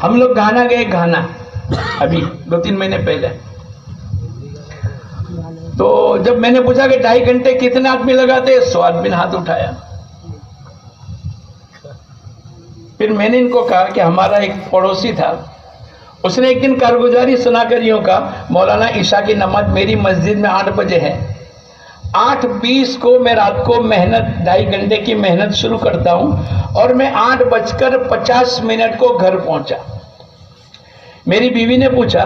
[SPEAKER 1] ہم لوگ گھانا گئے، گھانا ابھی 2-3 مہینے پہلے. تو جب میں نے پوچھا کہ 2.5 گھنٹے کتنے آدمی لگاتے، 100 آدمی نے ہاتھ اٹھایا. پھر میں نے ان کو کہا کہ ہمارا ایک پڑوسی تھا، اس نے ایک دن کارگزاری سنا کر یوں کہا مولانا عشاء کی نماز میری مسجد میں 8 بجے ہے، 8:20 کو میں رات کو محنت 2.5 گھنٹے کی محنت شروع کرتا ہوں اور میں 8:50 کو گھر پہنچا. میری بیوی نے پوچھا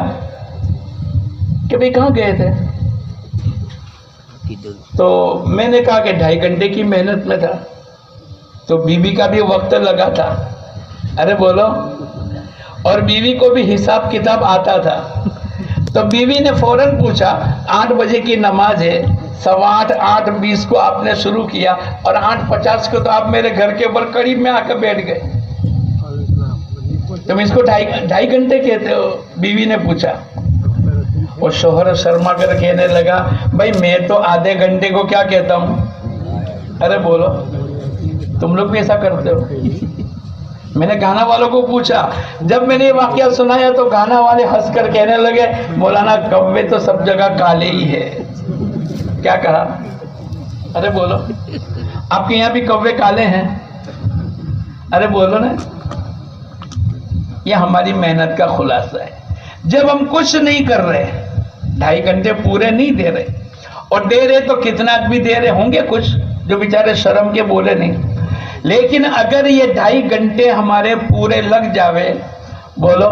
[SPEAKER 1] کہ بھئی کہاں گئے تھے؟ تو میں نے کہا کہ 2.5 گھنٹے کی محنت میں تھا. تو بیوی کا بھی وقت لگا تھا. ارے بولو. اور بیوی کو بھی حساب کتاب آتا تھا. تو بیوی نے فوراً پوچھا 8 بجے کی نماز ہے، 8:15 8:20 کو آپ نے شروع کیا اور 8:50 کو تو آپ میرے گھر کے اوپر قریب میں آ کر بیٹھ گئے، تم اس کو 2.5 گھنٹے کہتے ہو؟ بیوی نے پوچھا. اور شوہر شرما کر کہنے لگا بھائی میں تو آدھے گھنٹے کو کیا کہتا ہوں. ارے بولو، تم لوگ بھی ایسا کرتے ہو؟ میں نے گانا والوں کو پوچھا. جب میں نے یہ واقعہ سنایا تو گانا والے ہنس کر کہنے لگے مولانا کوے تو سب جگہ کالے ہی ہے. کیا کہا؟ ارے بولو، آپ کے یہاں بھی کوے کالے ہیں؟ ارے بولو نا. یہ ہماری محنت کا خلاصہ ہے. جب ہم کچھ نہیں کر رہے، 2.5 گھنٹے پورے نہیں دے رہے، اور دے رہے تو کتنا آدمی دے رہے ہوں گے کچھ جو بیچارے شرم کے بولے نہیں. لیکن اگر یہ 2.5 گھنٹے ہمارے پورے لگ جاوے، بولو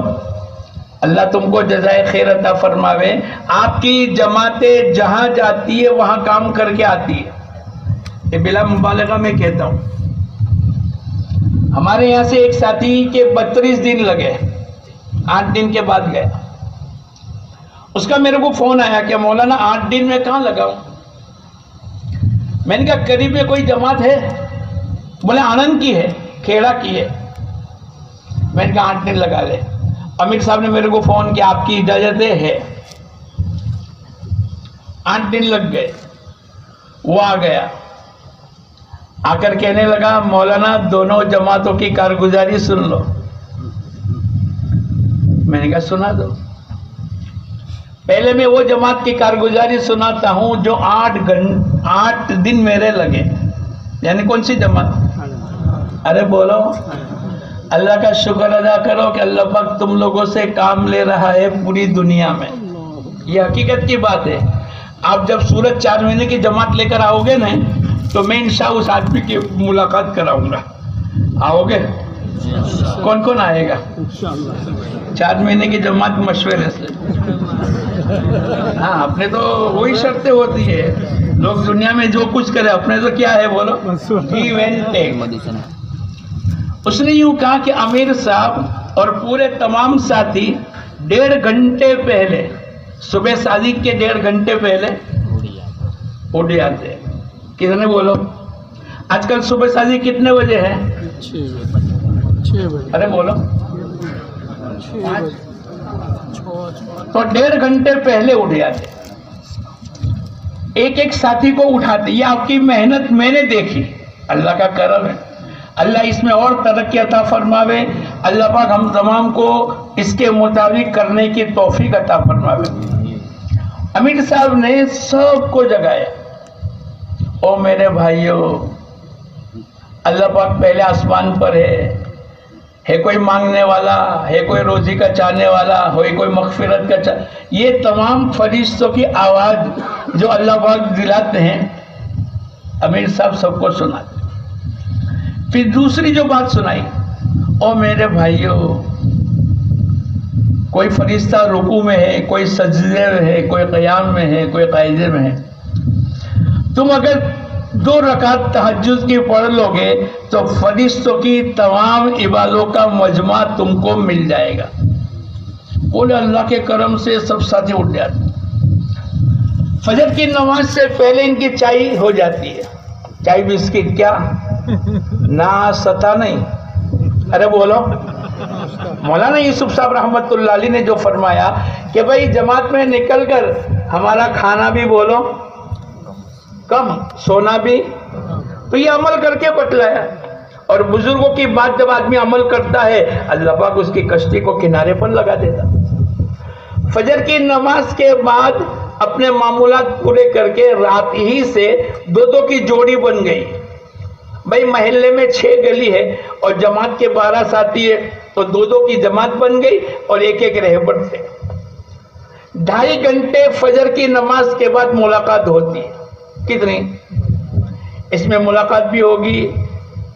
[SPEAKER 1] اللہ تم کو جزائے خیر عطا فرماوے. آپ کی جماعتیں جہاں جاتی ہے وہاں کام کر کے آتی ہے. یہ بلا مبالغہ میں کہتا ہوں. ہمارے یہاں سے ایک ساتھی کے 32 دن لگے، 8 دن کے بعد گئے. اس کا میرے کو فون آیا کہ مولانا 8 دن میں کہاں لگاؤں؟ میں نے کہا قریب میں کوئی جماعت ہے؟ بولے آنند کی ہے، کھیڑا کی ہے. میں نے کہا 8 دن لگا لے. امیر صاحب نے میرے کو فون کیا آپ کی اجازت ہے؟ 8 دن لگ گئے. وہ آ گیا، آ کر کہنے لگا مولانا دونوں جماعتوں کی کارگزاری سن لو. میں نے کہا سنا دو. پہلے میں وہ جماعت کی کارگزاری سناتا ہوں جو 8 دن میرے لگے. یعنی کون سی جماعت؟ ارے بولو، اللہ کا شکر ادا کرو کہ اللہ پاک تم لوگوں سے کام لے رہا ہے پوری دنیا میں. یہ حقیقت کی بات ہے. آپ جب سورج 4 مہینے کی جماعت لے کر آؤ گے نا تو میں انشاءاللہ اس آدمی کی ملاقات کراؤں گا. آؤ گے؟ کون کون آئے گا؟ 4 مہینے کی جماعت مشورے سے. ہاں اپنے تو وہی شرطیں ہوتی ہے. لوگ دنیا میں جو کچھ کرے، اپنے تو کیا ہے بولو، give and take. اس نے یوں کہا کہ امیر صاحب اور پورے تمام ساتھی 1.5 گھنٹے پہلے، صبح صادق کے 1.5 گھنٹے پہلے اٹھ جاتے. کتنے بولو؟ آج کل صبح صادق کتنے بجے ہے؟ 6 بجے. ارے بولو. تو 1.5 گھنٹے پہلے اٹھ جاتے. ایک ساتھی کو اٹھاتے. یہ آپ کی محنت میں نے دیکھی، اللہ کا کرم ہے. اللہ اس میں اور ترقی عطا فرماوے. اللہ پاک ہم تمام کو اس کے مطابق کرنے کی توفیق عطا فرماوے. امیر صاحب نے سب کو جگایا. او میرے بھائیو، اللہ پاک پہلے آسمان پر ہے کوئی مانگنے والا، ہے کوئی روزی کا چاہنے والا، ہے کوئی مغفرت کا یہ تمام فرشتوں کی آواز جو اللہ پاک دلاتے ہیں امیر صاحب سب کو سناتے۔ پھر دوسری جو بات سنائی، او میرے بھائیوں، کوئی فرشتہ رکوع میں ہے، کوئی سجدے میں ہے، کوئی قیام میں ہے، کوئی قاعدے میں ہے، تم اگر 2 رکعت تہجد کی پڑھ لو گے تو فرشتوں کی تمام عبادوں کا مجمع تم کو مل جائے گا۔ بولے اللہ کے کرم سے سب ساتھی اٹھ جاتے۔ فجر کی نماز سے پہلے ان کی چائے ہو جاتی ہے، چائے بسکٹ کیا ناشتہ نہیں، ارے بولو۔ مولانا یوسف صاحب رحمت اللہ علیہ نے جو فرمایا کہ بھائی جماعت میں نکل کر ہمارا کھانا بھی بولو کم، سونا بھی، تو یہ عمل کر کے بتلایا۔ اور بزرگوں کی بات جب آدمی عمل کرتا ہے اللہ پاک اس کی کشتی کو کنارے پر لگا دیتا۔ فجر کی نماز کے بعد اپنے معمولات پورے کر کے رات ہی سے 2 کی جوڑی بن گئی۔ بھائی محلے میں 6 گلی ہے اور جماعت کے 12 ساتھی ہے تو 2 کی جماعت بن گئی اور 1 رہبر تھے۔ 2.5 گھنٹے فجر کی نماز کے بعد ملاقات ہوتی ہے۔ کتنی؟ اس میں ملاقات بھی ہوگی،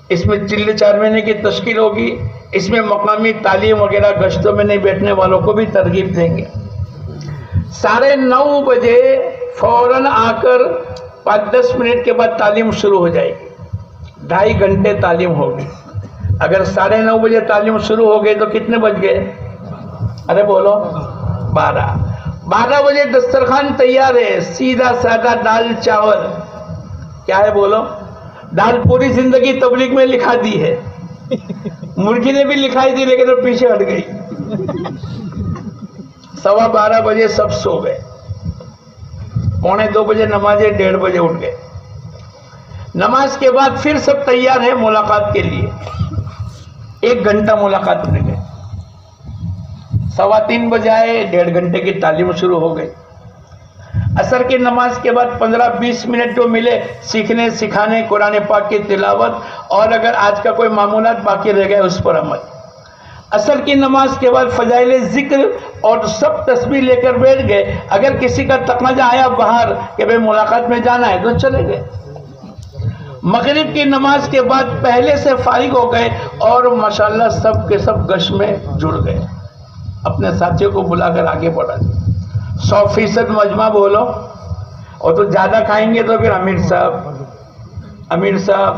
[SPEAKER 1] اس میں چلے 4 مہینے کی تشکیل ہوگی، اس میں مقامی تعلیم وغیرہ گشتوں میں نہیں بیٹھنے والوں کو بھی ترغیب دیں گے۔ 9:30 بجے فوراً آ کر 5-10 منٹ کے بعد تعلیم شروع ہو جائے گی۔ 2.5 گھنٹے تعلیم ہوگی۔ اگر 9:30 بجے تعلیم شروع ہو گئی تو کتنے بج گئے؟ ارے بولو 12 بجے دسترخوان تیار ہے، سیدھا سادہ دال چاول، کیا ہے بولو؟ دال پوری زندگی تبلیغ میں لکھا دی ہے، مرغی نے بھی لکھائی دی لیکن وہ پیچھے ہٹ گئی۔ 12:15 بجے سب سو گئے، 1:45 بجے نماز 1:30 بجے اٹھ گئے۔ نماز کے بعد پھر سب تیار ہے ملاقات کے لیے، 1 گھنٹہ ملاقات میں گئے۔ 3:15 بجے آئے، 1.5 گھنٹے کی تعلیم شروع ہو گئی۔ عصر کی نماز کے بعد 15-20 منٹ جو ملے سیکھنے سکھانے، قرآن پاک کی تلاوت، اور اگر آج کا کوئی معمولات باقی رہ گئے اس پر عمل۔ عصر کی نماز کے بعد فضائل ذکر اور سب تسبیح لے کر بیٹھ گئے۔ اگر کسی کا تقاضا آیا باہر کہ بھئی ملاقات میں جانا ہے تو چلے گئے۔ مغرب کی نماز کے بعد پہلے سے فارغ ہو گئے اور ماشاءاللہ سب کے سب گشت میں جڑ گئے، اپنے ساتھیوں کو بلا کر آگے بڑھا دیا۔ 100% مجمع بولو، اور تو زیادہ کھائیں گے تو پھر امیر صاحب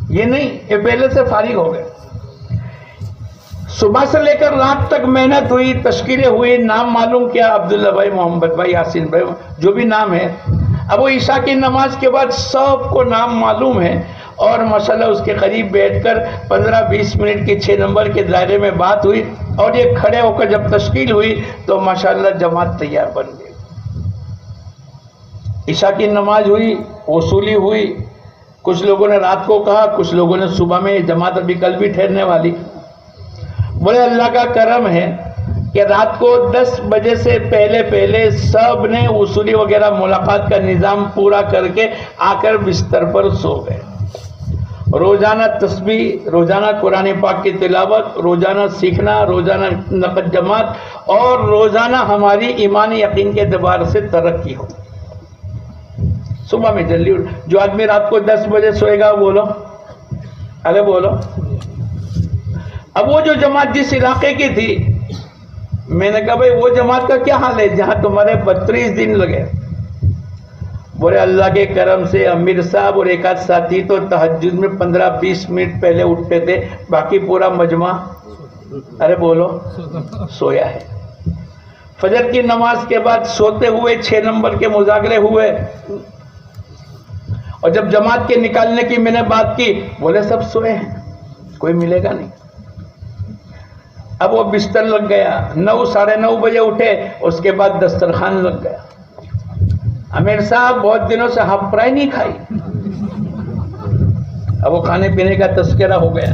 [SPEAKER 1] یہ نہیں، یہ پہلے سے فارغ ہو گئے۔ صبح سے لے کر رات تک محنت ہوئی، تشکیلیں ہوئی، نام معلوم کیا، عبداللہ بھائی، محمد بھائی، یاسین بھائی، جو بھی نام ہے۔ اب وہ عشاء کی نماز کے بعد سب کو نام معلوم ہے اور ماشاءاللہ اس کے قریب بیٹھ کر 15-20 منٹ کی 6 نمبر کے دائرے میں بات ہوئی، اور یہ کھڑے ہو کر جب تشکیل ہوئی تو ماشاءاللہ جماعت تیار بن گئی۔ عشاء کی نماز ہوئی، وصولی ہوئی، کچھ لوگوں نے رات کو کہا، کچھ لوگوں نے صبح میں، جماعت ابھی کل بھی ٹھہرنے والی۔ بولے اللہ کا کرم ہے کہ رات کو 10 بجے سے پہلے سب نے وصولی وغیرہ ملاقات کا نظام پورا کر کے آ کر بستر پر سو گئے۔ روزانہ تسبیح، روزانہ قرآن پاک کی تلاوت، روزانہ سیکھنا، روزانہ نقد جماعت، اور روزانہ ہماری ایمانی یقین کے اعتبار سے ترقی ہو۔ صبح میں جلدی اٹھ، جو آدمی رات کو 10 بجے سوئے گا بولو، ارے بولو۔ اب وہ جو جماعت جس علاقے کی تھی، میں نے کہا بھئی وہ جماعت کا کیا حال ہے جہاں تمہارے 32 دن لگے؟ بولے اللہ کے کرم سے امیر صاحب اور ایک آدھ ساتھی تو تہجد میں 15-20 منٹ پہلے اٹھتے تھے، باقی پورا مجمع ارے بولو سویا ہے۔ فجر کی نماز کے بعد سوتے ہوئے 6 نمبر کے مذاکرے ہوئے، اور جب جماعت کے نکالنے کی میں نے بات کی، بولے سب سوئے ہیں، کوئی ملے گا نہیں۔ اب وہ بستر لگ گیا، 9-9:30 بجے اٹھے، اس کے بعد دسترخوان لگ گیا۔ امیر صاحب بہت دنوں سے ہاف فرائی نہیں کھائی، اب وہ کھانے پینے کا تذکرہ ہو گیا۔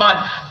[SPEAKER 1] 5,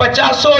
[SPEAKER 1] 50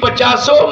[SPEAKER 1] 50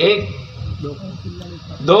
[SPEAKER 1] 1 2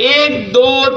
[SPEAKER 1] 1 2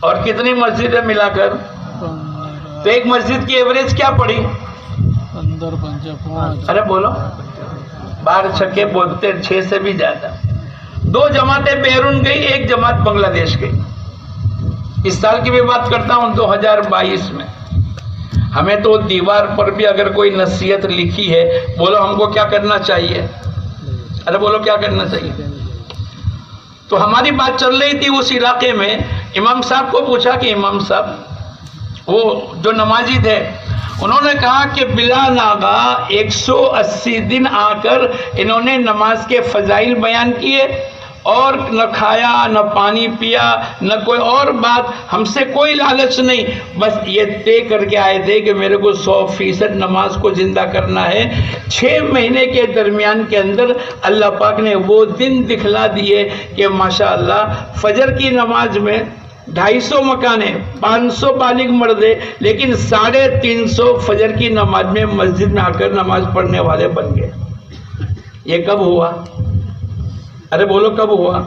[SPEAKER 1] اور کتنی مسجدیں ملا کر؟ تو ایک مسجد کی ایوریج کیا پڑی؟ ارے بولو، 12 چھکے بولتے 6 سے بھی زیادہ. 2 جماعتیں بیرون گئی، 1 جماعت بنگلہ دیش گئی. اس سال کی بھی بات کرتا ہوں 2022 میں. ہمیں تو دیوار پر بھی اگر کوئی نصیحت لکھی ہے، بولو ہم کو کیا کرنا چاہیے؟ ارے بولو کیا کرنا چاہیے؟ تو ہماری بات چل رہی تھی اس علاقے میں. امام صاحب کو پوچھا کہ امام صاحب، وہ جو نمازی تھے، انہوں نے کہا کہ بلا ناغا 180 دن آ کر انہوں نے نماز کے فضائل بیان کیے، اور نہ کھایا نہ پانی پیا نہ کوئی اور بات، ہم سے کوئی لالچ نہیں، بس یہ طے کر کے آئے تھے کہ میرے کو 100% نماز کو زندہ کرنا ہے. 6 مہینے کے درمیان کے اندر اللہ پاک نے وہ دن دکھلا دیے کہ ماشاءاللہ فجر کی نماز میں 250 مکانے، 500 بالغ مردے، لیکن 350 فجر کی نماز میں مسجد میں آ کر نماز پڑھنے والے بن گئے. یہ کب ہوا؟ ارے بولو کب ہوا؟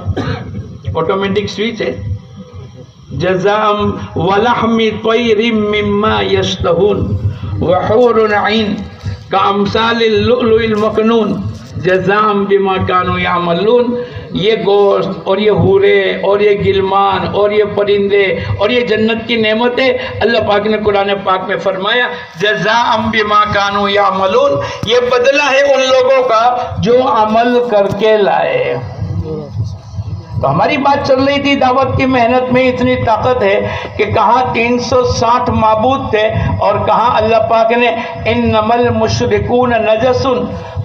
[SPEAKER 1] آٹومیٹک سوئچ ہے. جزام ولحم طیر مما یشتہون وحور عین کامثال اللؤلؤ المکنون جزام بما کانوا یعملون. یہ گوشت اور یہ حورے اور یہ گلمان اور یہ پرندے اور یہ جنت کی نعمتیں، اللہ پاک نے قرآن پاک میں فرمایا جزام بما کانوا یعملون، یہ بدلہ ہے ان لوگوں کا جو عمل کر کے لائے. تو ہماری بات چل رہی تھی دعوت کی محنت میں اتنی طاقت ہے کہ کہاں 360 معبود تھے، اور کہاں اللہ پاک نے انما المشرکون نجس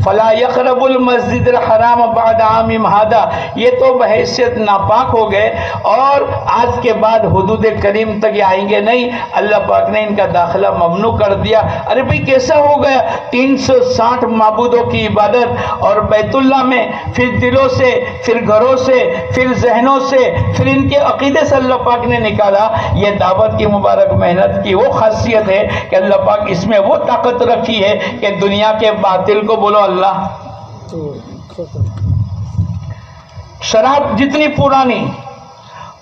[SPEAKER 1] فلا یقربوا المسجد الحرام بعد عامہم ھذا، یہ تو بحیثیت ناپاک ہو گئے اور آج کے بعد حدود کریم تک یہ آئیں گے نہیں. اللہ پاک نے ان کا داخلہ ممنوع کر دیا. ارے بھئی کیسا ہو گیا؟ 360 معبودوں کی عبادت، اور بیت اللہ میں پھر دلوں سے، پھر گھروں سے، پھر ذہنوں سے، پھر ان کے عقیدے سے اللہ پاک نے نکالا. یہ دعوت کی مبارک محنت کی وہ خاصیت ہے کہ اللہ پاک اس میں وہ طاقت رکھی ہے کہ دنیا کے باطل کو بولو اللہ. شراب جتنی پرانی،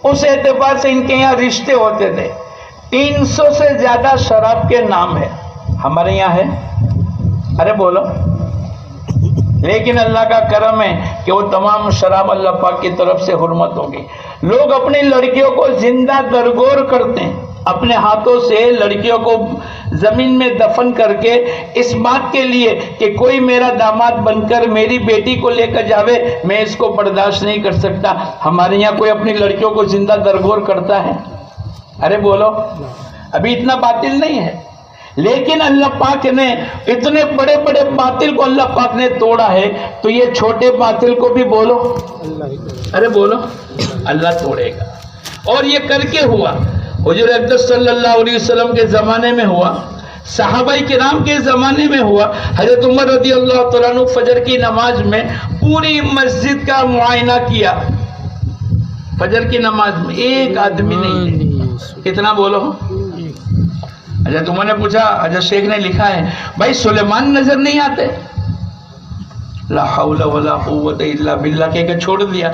[SPEAKER 1] اس اعتبار سے ان کے یہاں رشتے ہوتے تھے. 300 سے زیادہ شراب کے نام ہے. ہمارے یہاں ہے؟ ارے بولو. لیکن اللہ کا کرم ہے کہ وہ تمام شراب اللہ پاک کی طرف سے حرمت ہوگی. لوگ اپنی لڑکیوں کو زندہ درگور کرتے ہیں، اپنے ہاتھوں سے لڑکیوں کو زمین میں دفن کر کے، اس بات کے لیے کہ کوئی میرا داماد بن کر میری بیٹی کو لے کر جاوے، میں اس کو برداشت نہیں کر سکتا. ہمارے یہاں کوئی اپنی لڑکیوں کو زندہ درگور کرتا ہے؟ ارے بولو. ابھی اتنا باطل نہیں ہے، لیکن اللہ پاک نے اتنے بڑے بڑے باطل کو اللہ پاک نے توڑا ہے، تو یہ چھوٹے باطل کو بھی بولو. ارے بولو اللہ توڑے گا. اور یہ کر کے ہوا، حضور اقدس صلی اللہ علیہ وسلم کے زمانے میں ہوا، صحابہ کرام کے زمانے میں ہوا. حضرت عمر رضی اللہ تعالیٰ عنہ فجر کی نماز میں پوری مسجد کا معائنہ کیا. فجر کی نماز میں ایک آدمی نہیں ہے. کتنا بولو؟ حضرت عمر نے پوچھا، حضرت شیخ نے لکھا ہے بھائی سلیمان نظر نہیں آتے؟ لا حول ولا قوت الا باللہ کہہ کے چھوڑ دیا.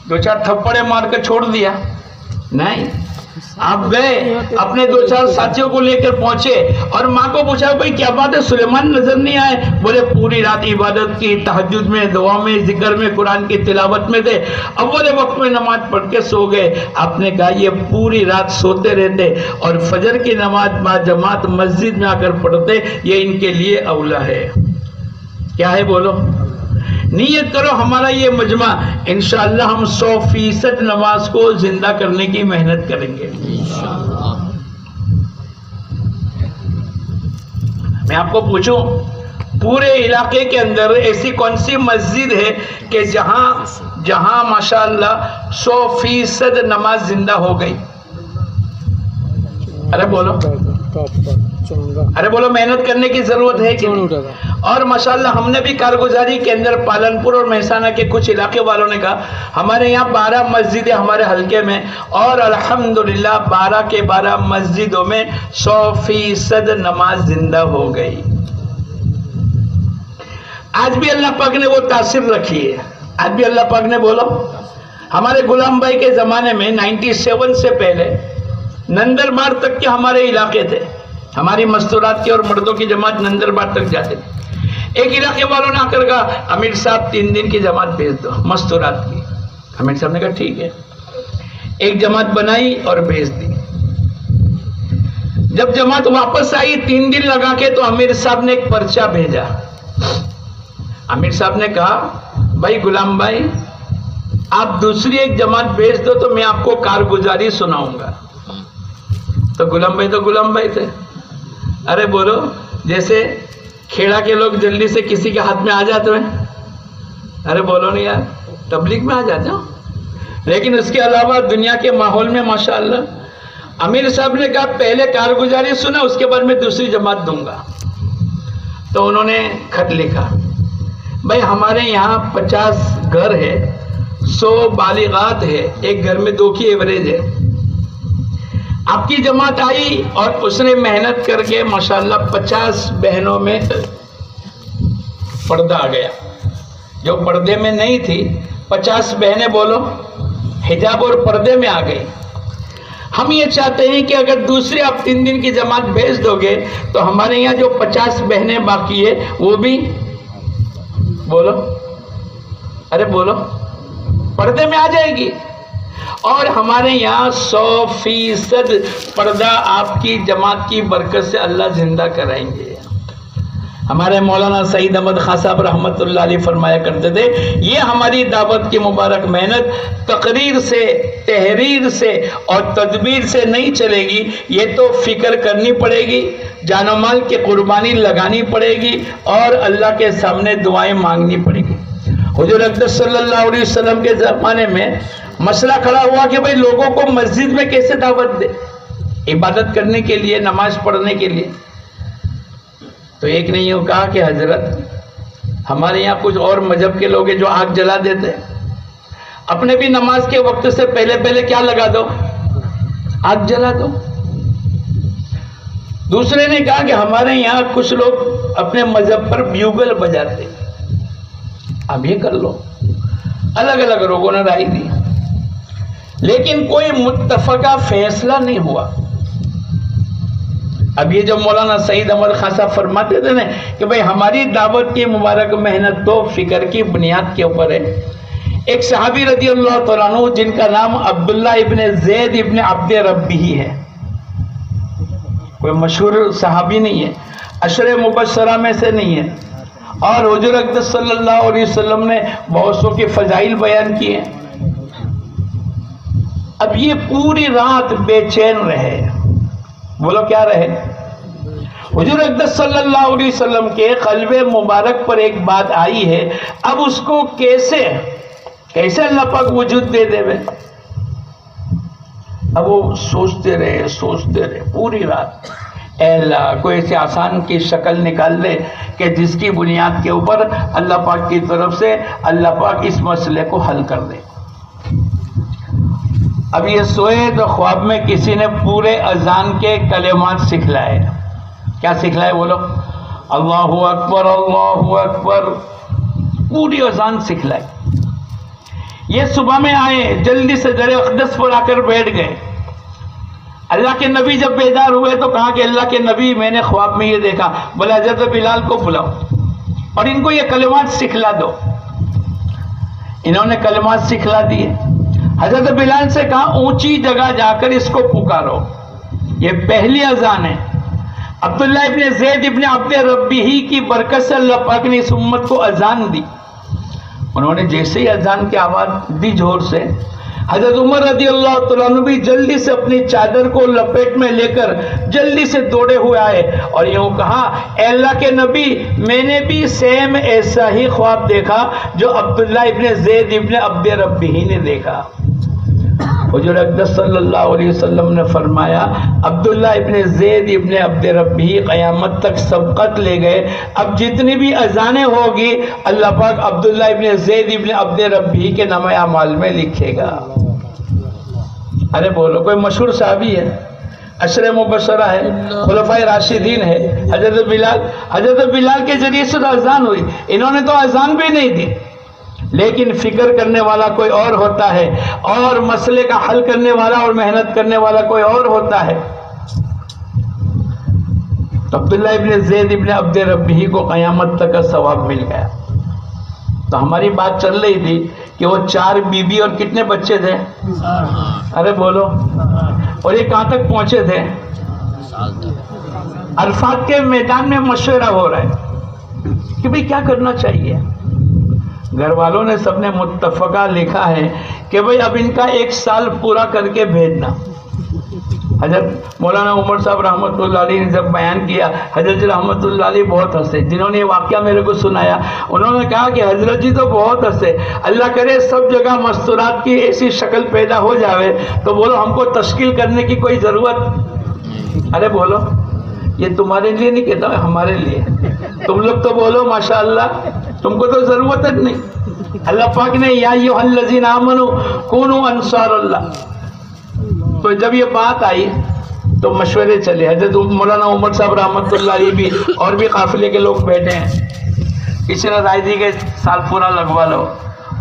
[SPEAKER 1] 2-4 تھپڑے مار کے چھوڑ دیا. نہیں، آپ گئے اپنے 2-4 ساتھیوں کو لے کر پہنچے اور ماں کو پوچھا بھائی کیا بات ہے سلیمان نظر نہیں آئے؟ بولے پوری رات عبادت کی، تہجد میں، دعا میں، ذکر میں، قرآن کی تلاوت میں تھے، اول وقت میں نماز پڑھ کے سو گئے. آپ نے کہا یہ پوری رات سوتے رہتے اور فجر کی نماز با جماعت مسجد میں آ کر پڑھتے، یہ ان کے لیے اولا ہے. کیا ہے بولو؟ نیت کرو ہمارا یہ مجمع انشاءاللہ ہم 100% نماز کو زندہ کرنے کی محنت کریں گے. میں آپ کو پوچھوں پورے علاقے کے اندر ایسی کون سی مسجد ہے کہ جہاں ماشاءاللہ 100% نماز زندہ ہو گئی؟ ارے بولو. ارے بولو محنت کرنے کی ضرورت ہے کہ نہیں؟ اور ماشاءاللہ ہم نے بھی کارگزاری کے اندر پالنپور اور مہسانہ کے کچھ علاقے والوں نے کہا ہمارے یہاں 12 مسجدیں ہمارے حلقے میں، اور الحمدللہ 12 کے 12 مسجدوں میں 100% نماز زندہ ہو گئی. آج بھی اللہ پاک نے وہ تاثیر رکھی ہے. آج بھی اللہ پاک نے بولو ہمارے غلام بھائی کے زمانے میں 97 سے پہلے نندربار تک کے ہمارے علاقے تھے. ہماری مستورات کی اور مردوں کی جماعت نندربار تک جاتے تھے. ایک علاقے والوں نے آ کر کہا امیر صاحب 3 دن کی جماعت بھیج دو مستورات کی. امیر صاحب نے کہا ٹھیک ہے. ایک جماعت بنائی اور بھیج دی. جب جماعت واپس آئی 3 دن لگا کے تو امیر صاحب نے ایک پرچہ بھیجا. امیر صاحب نے کہا بھائی غلام بھائی آپ دوسری ایک جماعت بھیج دو تو میں آپ کو کارگزاری سناؤں گا. تو غلام بھائی تھے. ارے بولو جیسے کھیڑا کے لوگ جلدی سے کسی کے ہاتھ میں آ جاتے ہیں. ارے بولو نہیں یار, تبلیغ میں آ جاتے ہو. لیکن اس کے علاوہ دنیا کے ماحول میں ماشاءاللہ امیر صاحب نے کہا پہلے کارگزاری سنا اس کے بعد میں دوسری جماعت دوں گا. تو انہوں نے خط لکھا بھائی ہمارے یہاں 50 گھر ہے, 100 بالغات ہے, ایک گھر میں 2 کی ایوریج ہے. آپ کی جماعت آئی اور اس نے محنت کر کے ماشاءاللہ 50 بہنوں میں پردہ آ گیا. جو پردے میں نہیں تھی 50 بہنیں بولو حجاب اور پردے میں آ گئی. ہم یہ چاہتے ہیں کہ اگر دوسرے آپ 3 دن کی جماعت بھیج دو گے تو ہمارے یہاں جو 50 بہنیں باقی ہے وہ بھی بولو, ارے بولو, پردے میں آ جائے گی. اور ہمارے یہاں 100% پردہ آپ کی جماعت کی برکت سے اللہ زندہ کرائیں گے. ہمارے مولانا سعید احمد خان صاحب رحمت اللہ علیہ فرمایا کرتے تھے یہ ہماری دعوت کی مبارک محنت تقریر سے, تحریر سے اور تدبیر سے نہیں چلے گی. یہ تو فکر کرنی پڑے گی, جان و مال کی قربانی لگانی پڑے گی اور اللہ کے سامنے دعائیں مانگنی پڑے گی. حضور اقدس صلی اللہ علیہ وسلم کے زمانے میں مسئلہ کھڑا ہوا کہ بھئی لوگوں کو مسجد میں کیسے دعوت دے عبادت کرنے کے لیے, نماز پڑھنے کے لیے. تو ایک نے یوں کہا کہ حضرت ہمارے یہاں کچھ اور مذہب کے لوگ ہیں جو آگ جلا دیتے, اپنے بھی نماز کے وقت سے پہلے کیا لگا دو, آگ جلا دو. دوسرے نے کہا کہ ہمارے یہاں کچھ لوگ اپنے مذہب پر بیوگل بجاتے, اب یہ کر لو. الگ الگ لوگوں نے رائے دی لیکن کوئی متفقہ فیصلہ نہیں ہوا. اب یہ جو مولانا سعید احمد خان صاحب فرماتے تھے نا کہ بھئی ہماری دعوت کی مبارک محنت تو فکر کی بنیاد کے اوپر ہے. ایک صحابی رضی اللہ تعالیٰ عنہ جن کا نام عبداللہ ابن زید ابن عبد ربی ہے, کوئی مشہور صحابی نہیں ہے, عشر مبشرہ میں سے نہیں ہے, اور حضور اقدس صلی اللہ علیہ وسلم نے بہت سو کے فضائل بیان کیے. اب یہ پوری رات بے چین رہے. بولو کیا رہے؟ حضور اقدس صلی اللہ علیہ وسلم کے قلب مبارک پر ایک بات آئی ہے, اب اس کو کیسے اللہ پاک وجود دے دے. اب وہ سوچتے رہے پوری رات, اے اللہ کوئی ایسے آسان کی شکل نکال دے کہ جس کی بنیاد کے اوپر اللہ پاک کی طرف سے اللہ پاک اس مسئلے کو حل کر دے. اب یہ سوئے تو خواب میں کسی نے پورے اذان کے کلمات سکھلائے. کیا سکھلائے بولو؟ اللہ اکبر اللہ اکبر, پوری اذان سکھلائی. یہ صبح میں آئے, جلدی سے در اقدس پر آ کر بیٹھ گئے. اللہ کے نبی جب بیدار ہوئے تو کہا کہ اللہ کے نبی میں نے خواب میں یہ دیکھا, بولا حضرت بلال کو بلاؤ اور ان کو یہ کلمات سکھلا دو. انہوں نے کلمات سکھلا دیے. حضرت بلال سے کہا اونچی جگہ جا کر اس کو پکارو, یہ پہلی اذان ہے. عبداللہ ابن زید ابن عبد ربی ہی کی برکت سے اللہ پاک نے اس امت کو اذان دی. انہوں نے جیسے ہی اذان کی آواز دی زور سے, حضرت عمر رضی اللہ تعالیٰ عنہ بھی جلدی سے اپنی چادر کو لپیٹ میں لے کر جلدی سے دوڑے ہوئے آئے اور یوں کہا اے اللہ کے نبی میں نے بھی سیم ایسا ہی خواب دیکھا جو عبداللہ ابن زید ابن عبد ربی ہی نے دیکھا. حضور اقدس صلی اللہ علیہ وسلم نے فرمایا عبداللہ ابن زید ابن عبد ربی قیامت تک سبقت لے گئے. اب جتنی بھی اذانیں ہوگی اللہ پاک عبداللہ ابن زید ابن عبد ربی کے نامہ اعمال میں لکھے گا. ارے بولو, کوئی مشہور صحابی ہے, عشر مبشرہ ہے, خلفائے راشدین ہے, حضرت بلال کے ذریعے سے تو اذان ہوئی. انہوں نے تو اذان بھی نہیں دی, لیکن فکر کرنے والا کوئی اور ہوتا ہے اور مسئلے کا حل کرنے والا اور محنت کرنے والا کوئی اور ہوتا ہے. عبداللہ ابن زید ابن عبد ربی کو قیامت تک کا ثواب مل گیا. تو ہماری بات چل رہی تھی کہ وہ 4 بیوی اور کتنے بچے تھے؟ ارے بولو. اور یہ کہاں تک پہنچے تھے؟ عرفات کے میدان میں مشورہ ہو رہا ہے کہ بھئی کیا کرنا چاہیے. گھر والوں نے سب نے متفقہ لکھا ہے کہ بھئی اب ان کا 1 سال پورا کر کے بھیجنا. حضرت مولانا عمر صاحب رحمۃ اللہ علیہ نے جب بیان کیا، حضرت جی رحمۃ اللہ علیہ بہت ہنسے. جنہوں نے یہ واقعہ میرے کو سنایا انہوں نے کہا کہ حضرت جی تو بہت ہنسے، اللہ کرے سب جگہ مستورات کی ایسی شکل پیدا ہو جاوے تو بولو ہم کو تشکیل کرنے کی کوئی ضرورت. ارے بولو، یہ تمہارے لیے نہیں کہتا، ہمارے لیے. تم لوگ تو بولو ماشاءاللہ، تم کو تو ضرورت نہیں. اللہ پاک نے یا ایھا الذین آمنوا کونوا انصار اللہ. تو جب یہ بات آئی تو مشورے چلے. حضرت مولانا عمر صاحب رحمۃ اللہ علیہ بھی اور بھی قافلے کے لوگ بیٹھے ہیں. کسی نے رائے دی کہ سال پورا لگوا لو.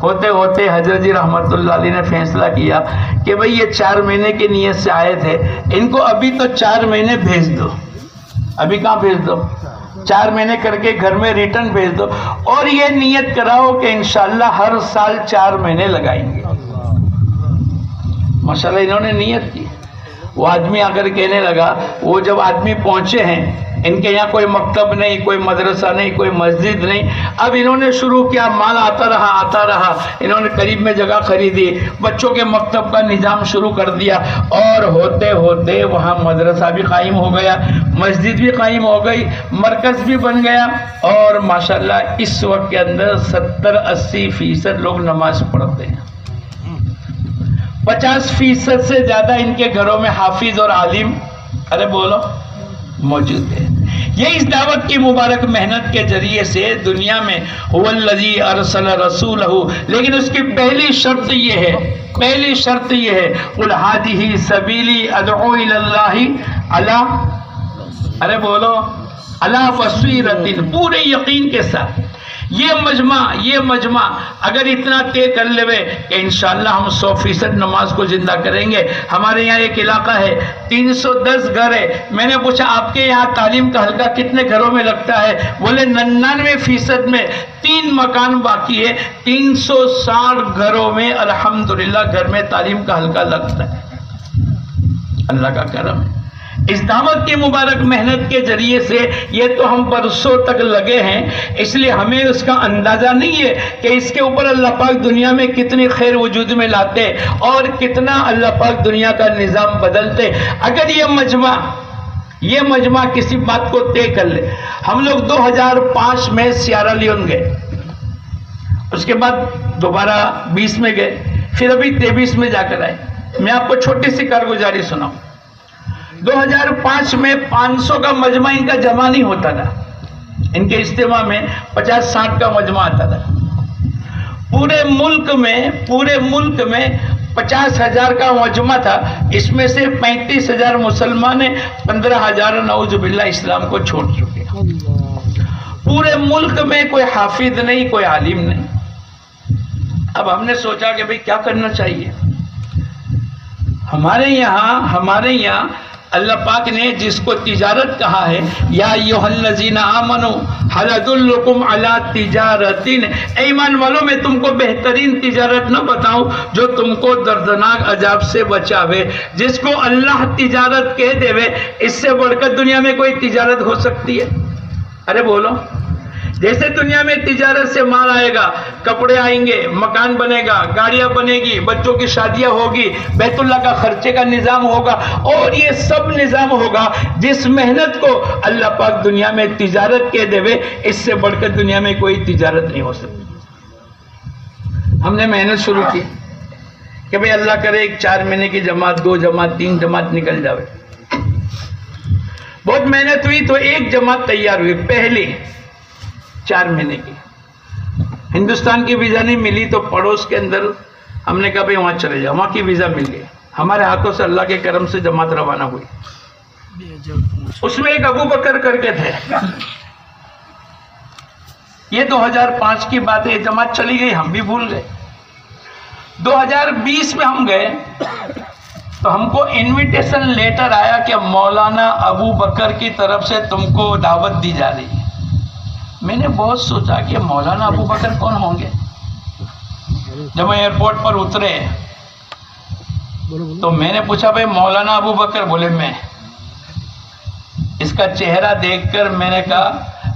[SPEAKER 1] ہوتے ہوتے حضرت جی رحمۃ اللہ علیہ نے فیصلہ کیا کہ بھئی یہ 4 مہینے کی نیت سے آئے تھے، ان کو ابھی تو 4 مہینے بھیج دو. ابھی کہاں بھیج دو، 4 مہینے کر کے گھر میں ریٹرن بھیج دو اور یہ نیت کراؤ کہ انشاءاللہ ہر سال 4 مہینے لگائیں گے. ماشاءاللہ انہوں نے نیت کی. وہ آدمی آ کر کہنے لگا، وہ جب آدمی پہنچے ہیں، ان کے یہاں کوئی مکتب نہیں، کوئی مدرسہ نہیں، کوئی مسجد نہیں. اب انہوں نے شروع کیا، مال آتا رہا. انہوں نے قریب میں جگہ خریدی، بچوں کے مکتب کا نظام شروع کر دیا اور ہوتے ہوتے وہاں مدرسہ بھی قائم ہو گیا، مسجد بھی قائم ہو گئی، مرکز بھی بن گیا. اور ماشاءاللہ اس وقت کے اندر 70-80% لوگ نماز پڑھتے ہیں. 50% سے زیادہ ان کے گھروں میں حافظ اور عالم ارے بولو موجود ہے. یہ اس دعوت کی مبارک محنت کے ذریعے سے دنیا میں هو الذی ارسل رسولہ، لیکن اس کی پہلی شرط یہ ہے قل ھذہ سبیلی ادعو الی اللہ علی ارے بولو علی بصیرۃ، پورے یقین کے ساتھ. یہ مجمع اگر اتنا طے کر لے کہ انشاءاللہ ہم 100% نماز کو زندہ کریں گے. ہمارے یہاں ایک علاقہ ہے 310 گھر ہے. میں نے پوچھا آپ کے یہاں تعلیم کا حلقہ کتنے گھروں میں لگتا ہے؟ بولے 99% میں 3 مکان باقی ہے. 360 گھروں میں الحمدللہ گھر میں تعلیم کا حلقہ لگتا ہے. اللہ کا کرم ہے. اس دعوت کی مبارک محنت کے ذریعے سے یہ تو ہم برسوں تک لگے ہیں، اس لیے ہمیں اس کا اندازہ نہیں ہے کہ اس کے اوپر اللہ پاک دنیا میں کتنی خیر وجود میں لاتے اور کتنا اللہ پاک دنیا کا نظام بدلتے. اگر یہ مجمع کسی بات کو طے کر لے. ہم لوگ 2005 میں سیارا لیون گئے، اس کے بعد دوبارہ 20 میں گئے، پھر ابھی 23 میں جا کر آئے. میں آپ کو چھوٹی سی کارگزاری سناؤں. 2005 میں 500 کا مجمع ان کا جمع نہیں ہوتا تھا. ان کے اجتماع میں 50-60 کا مجمع آتا تھا. پورے ملک میں 50,000 کا مجمع تھا. اس میں سے 35,000 مسلمان ہیں، 15,000 نعوذ باللہ اسلام کو چھوڑ چکے. پورے ملک میں کوئی حافظ نہیں، کوئی عالم نہیں. اب ہم نے سوچا کہ بھئی کیا کرنا چاہیے. ہمارے یہاں اللہ پاک نے جس کو تجارت کہا ہے، یا ایھا الذین آمنوا ھل ادلکم علی تجارۃ، ایمان والوں میں تم کو بہترین تجارت نہ بتاؤں جو تم کو دردناک عذاب سے بچاوے. جس کو اللہ تجارت کہہ دے اس سے بڑھ کر دنیا میں کوئی تجارت ہو سکتی ہے؟ ارے بولو. جیسے دنیا میں تجارت سے مال آئے گا، کپڑے آئیں گے، مکان بنے گا، گاڑیاں بنے گی، بچوں کی شادیاں ہوگی، بیت اللہ کا خرچے کا نظام ہوگا، اور یہ سب نظام ہوگا جس محنت کو اللہ پاک دنیا میں تجارت کہہ دے اس سے بڑھ کر دنیا میں کوئی تجارت نہیں ہو سکتی. ہم نے محنت شروع کی کہ بھئی اللہ کرے ایک 4 مہینے کی جماعت، 2 جماعت، 3 جماعت نکل جاوے. بہت محنت ہوئی تو ایک جماعت تیار ہوئی، پہلی 4 مہینے کی. ہندوستان کی ویزا نہیں ملی تو پڑوس کے اندر ہم نے کہا بھئی وہاں چلے جاؤ. وہاں کی ویزا مل گئی. ہمارے ہاتھوں سے اللہ کے کرم سے جماعت روانہ ہوئی. اس میں ایک ابو بکر کر کے تھے. یہ 2005 کی بات ہے، جماعت چلی گئی، ہم بھی بھول گئے۔ 2020 میں ہم گئے تو ہم کو انویٹیشن لیٹر آیا کہ مولانا ابو بکر کی طرف سے تم کو دعوت دی جا رہی ہے۔ میں نے بہت سوچا کہ مولانا ابو بکر کون ہوں گے۔ جب میں ایئرپورٹ پر اترے تو میں نے پوچھا بھائی مولانا ابو بکر؟ بولے میں۔ اس کا چہرہ دیکھ کر میں نے کہا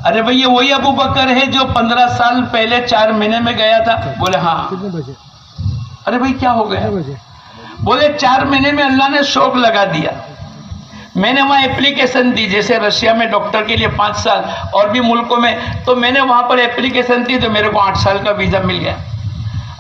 [SPEAKER 1] ارے بھائی یہ وہی ابو بکر ہے جو 15 سال پہلے 4 مہینے میں گیا تھا؟ بولے ہاں۔ ارے بھائی کیا ہو گیا؟ بولے 4 مہینے میں اللہ نے شوق لگا دیا۔ میں نے وہاں اپلیکیشن دی، جیسے رشیا میں ڈاکٹر کے لیے 5 سال اور بھی ملکوں میں، تو میں نے وہاں پر اپلیکیشن دی تو میرے کو 8 سال کا ویزا مل گیا۔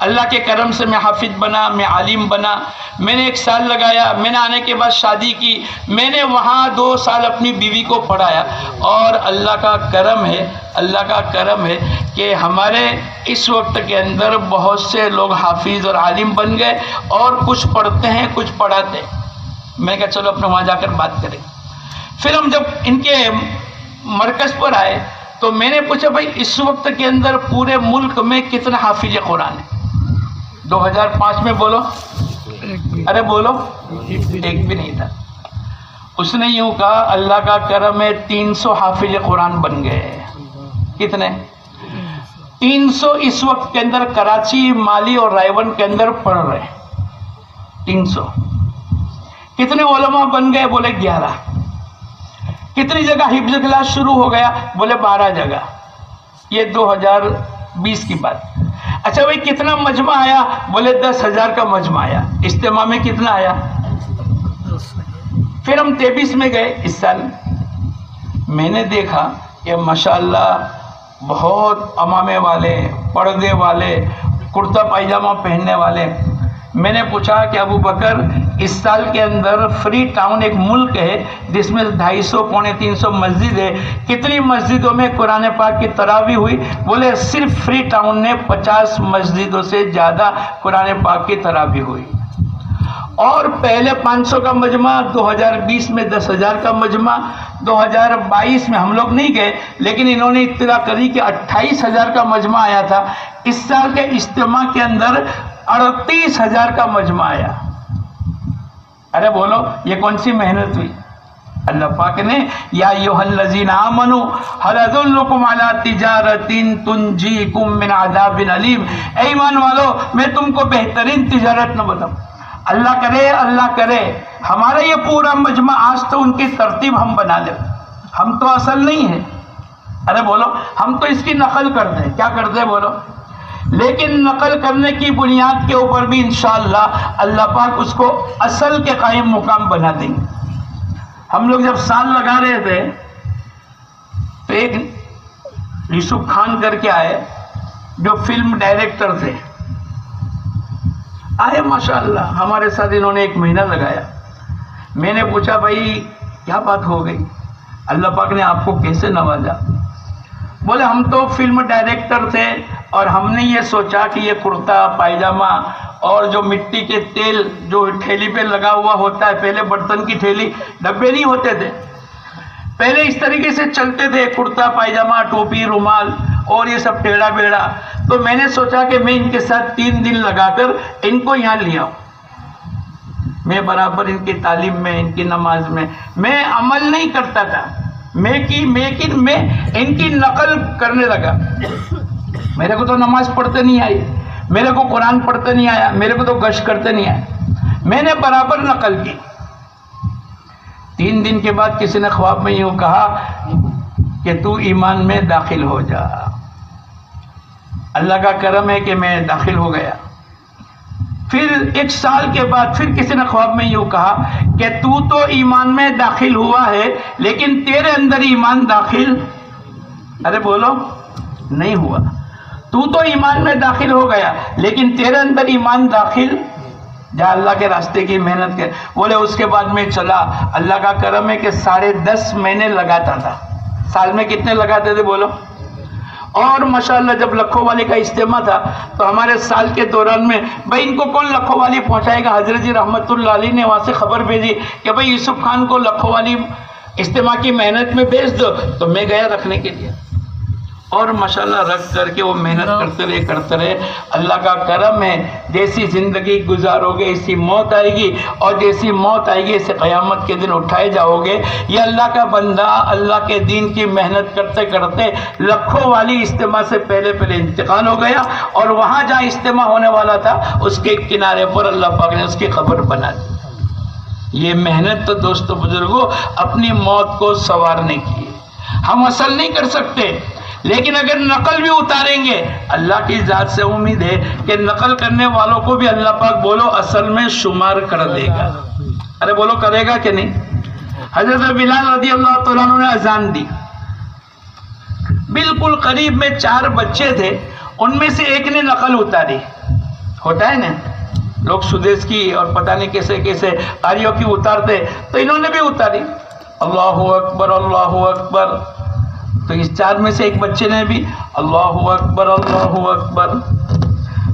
[SPEAKER 1] اللہ کے کرم سے میں حافظ بنا، میں عالم بنا، میں نے 1 سال لگایا، میں نے آنے کے بعد شادی کی، میں نے وہاں 2 سال اپنی بیوی کو پڑھایا، اور اللہ کا کرم ہے، اللہ کا کرم ہے کہ ہمارے اس وقت کے اندر بہت سے لوگ حافظ اور عالم بن گئے، اور کچھ پڑھتے ہیں کچھ پڑھاتے ہیں۔ میں کہا چلو اپنے وہاں جا کر بات کریں۔ پھر ہم جب ان کے مرکز پر آئے تو میں نے پوچھا بھائی اس وقت کے اندر پورے ملک میں کتنا حافظ قرآن ہے؟ 2005 میں بولو، ارے بولو، ایک بھی نہیں تھا۔ اس نے یوں کہا اللہ کا کرم ہے 300 حافظ قرآن بن گئے۔ کتنے؟ 300 اس وقت کے اندر کراچی، مالی اور رائے کے اندر پڑھ رہے ہیں۔ 300 کتنے علماء بن گئے؟ بولے 11۔ کتنی جگہ حفظ کلاس شروع ہو گیا؟ بولے 12 جگہ۔ یہ 2020 کی بات۔ اچھا بھائی کتنا مجمع آیا؟ بولے 10,000 کا مجمع آیا۔ اجتماع میں کتنا آیا؟ پھر ہم 23 میں گئے اس سال، میں نے دیکھا کہ ماشاءاللہ بہت عمامے والے، پردے والے، کرتا پائجامہ پہننے والے۔ میں نے پوچھا کہ ابو بکر اس سال کے اندر فری ٹاؤن ایک ملک ہے جس میں 250 پونے 300 مسجد ہے، کتنی مسجدوں میں قرآن پاک کی تراویح ہوئی؟ بولے صرف فری ٹاؤن نے 50 مسجدوں سے زیادہ قرآن پاک کی تراویح ہوئی۔ اور پہلے 500 کا مجمع، 2020 میں 10,000 کا مجمع، 2022 میں ہم لوگ نہیں گئے لیکن انہوں نے اطلاع کری کہ 28,000 کا مجمع آیا تھا۔ اس سال کے اجتماع کے اندر 38,000 کا مجمع آیا۔ ارے بولو یہ کون سی محنت ہوئی؟ اللہ پاک نے یا ایھا الذین آمنوا ھل ادلکم علی تجارۃ تنجیکم من عذاب علیم، اے ایمان والو میں تم کو بہترین تجارت نہ بتاؤں؟ اللہ کرے ہمارا یہ پورا مجمع آج تو ان کی ترتیب ہم بنا لیں، ہم تو اصل نہیں ہیں۔ ارے بولو ہم تو اس کی نقل کرتے ہیں، کیا کرتے ہیں بولو؟ لیکن نقل کرنے کی بنیاد کے اوپر بھی انشاءاللہ اللہ پاک اس کو اصل کے قائم مقام بنا دیں گے۔ ہم لوگ جب سال لگا رہے تھے تو ایک یوسف خان کر کے آئے جو فلم ڈائریکٹر تھے، آئے ماشاءاللہ ہمارے ساتھ انہوں نے 1 مہینہ لگایا۔ میں نے پوچھا بھائی کیا بات ہو گئی، اللہ پاک نے آپ کو کیسے نوازا؟ بولے ہم تو فلم ڈائریکٹر تھے اور ہم نے یہ سوچا کہ یہ کرتا پائجامہ اور جو مٹی کے تیل جو ٹھیلی پہ لگا ہوا ہوتا ہے، پہلے برتن کی ٹھیلی، ڈبے نہیں ہوتے تھے، پہلے اس طریقے سے چلتے تھے، کرتا پائجامہ، ٹوپی، رومال اور یہ سب ٹیڑھا بیڑا۔ تو میں نے سوچا کہ میں ان کے ساتھ 3 دن لگا کر ان کو یہاں لے آؤں۔ میں برابر ان کی تعلیم میں، ان کی نماز میں عمل نہیں کرتا تھا، میں ان کی نقل کرنے لگا۔ میرے کو تو نماز پڑھتے نہیں آئی، میرے کو قرآن پڑھتے نہیں آیا، میرے کو تو گشت کرتے نہیں آیا، میں نے برابر نقل کی۔ 3 دن کے بعد کسی نے خواب میں یوں کہا کہ تو ایمان میں داخل ہو جا۔ اللہ کا کرم ہے کہ میں داخل ہو گیا۔ پھر 1 سال کے بعد پھر کسی نے خواب میں یوں کہا کہ تو ایمان میں داخل ہوا ہے لیکن تیرے اندر ایمان داخل، ارے بولو، نہیں ہوا۔ تو ایمان میں داخل ہو گیا لیکن تیرے اندر ایمان داخل، جا اللہ کے راستے کی محنت کر۔ بولے اس کے بعد میں چلا، اللہ کا کرم ہے کہ 10.5 مہینے لگاتا تھا۔ سال میں کتنے لگاتے تھے بولو؟ اور ماشاءاللہ جب لکھوں والی کا اجتماع تھا تو ہمارے سال کے دوران میں بھائی ان کو کون لکھوں والی پہنچائے گا؟ حضرت جی رحمت اللہ علیہ نے وہاں سے خبر بھیجی کہ بھائی یوسف خان کو لکھوں والی اجتماع کی محنت میں بھیج دو، تو میں گیا رکھنے کے لیے۔ اور ماشاءاللہ رکھ کر کے وہ محنت کرتے رہے. اللہ کا کرم ہے، جیسی زندگی گزارو گے ایسی موت آئے گی، اور جیسی موت آئے گی ایسے قیامت کے دن اٹھائے جاؤ گے. یہ اللہ کا بندہ اللہ کے دین کی محنت کرتے کرتے لکھوں والی اجتماع سے پہلے انتقال ہو گیا، اور وہاں جہاں اجتماع ہونے والا تھا اس کے کنارے پر اللہ پاک نے اس کی قبر بنا دی. یہ محنت تو دوستو بزرگوں اپنی موت کو سنوارنے کی ہے. ہم اصل نہیں کر سکتے، لیکن اگر نقل بھی اتاریں گے اللہ کی ذات سے امید ہے کہ نقل کرنے والوں کو بھی اللہ پاک بولو اصل میں شمار کر دے گا. ارے بولو کرے گا کہ نہیں؟ حضرت بلال رضی اللہ تعالیٰ عنہ نے اذان دی، بالکل قریب میں 4 بچے تھے، ان میں سے ایک نے نقل اتاری. ہوتا ہے نا لوگ سدیس کی اور پتہ نہیں کیسے کیسے قاریوں کی اتارتے، تو انہوں نے بھی اتاری اللہ اکبر اللہ اکبر. تو اس 4 میں سے ایک بچے نے بھی اللہ اکبر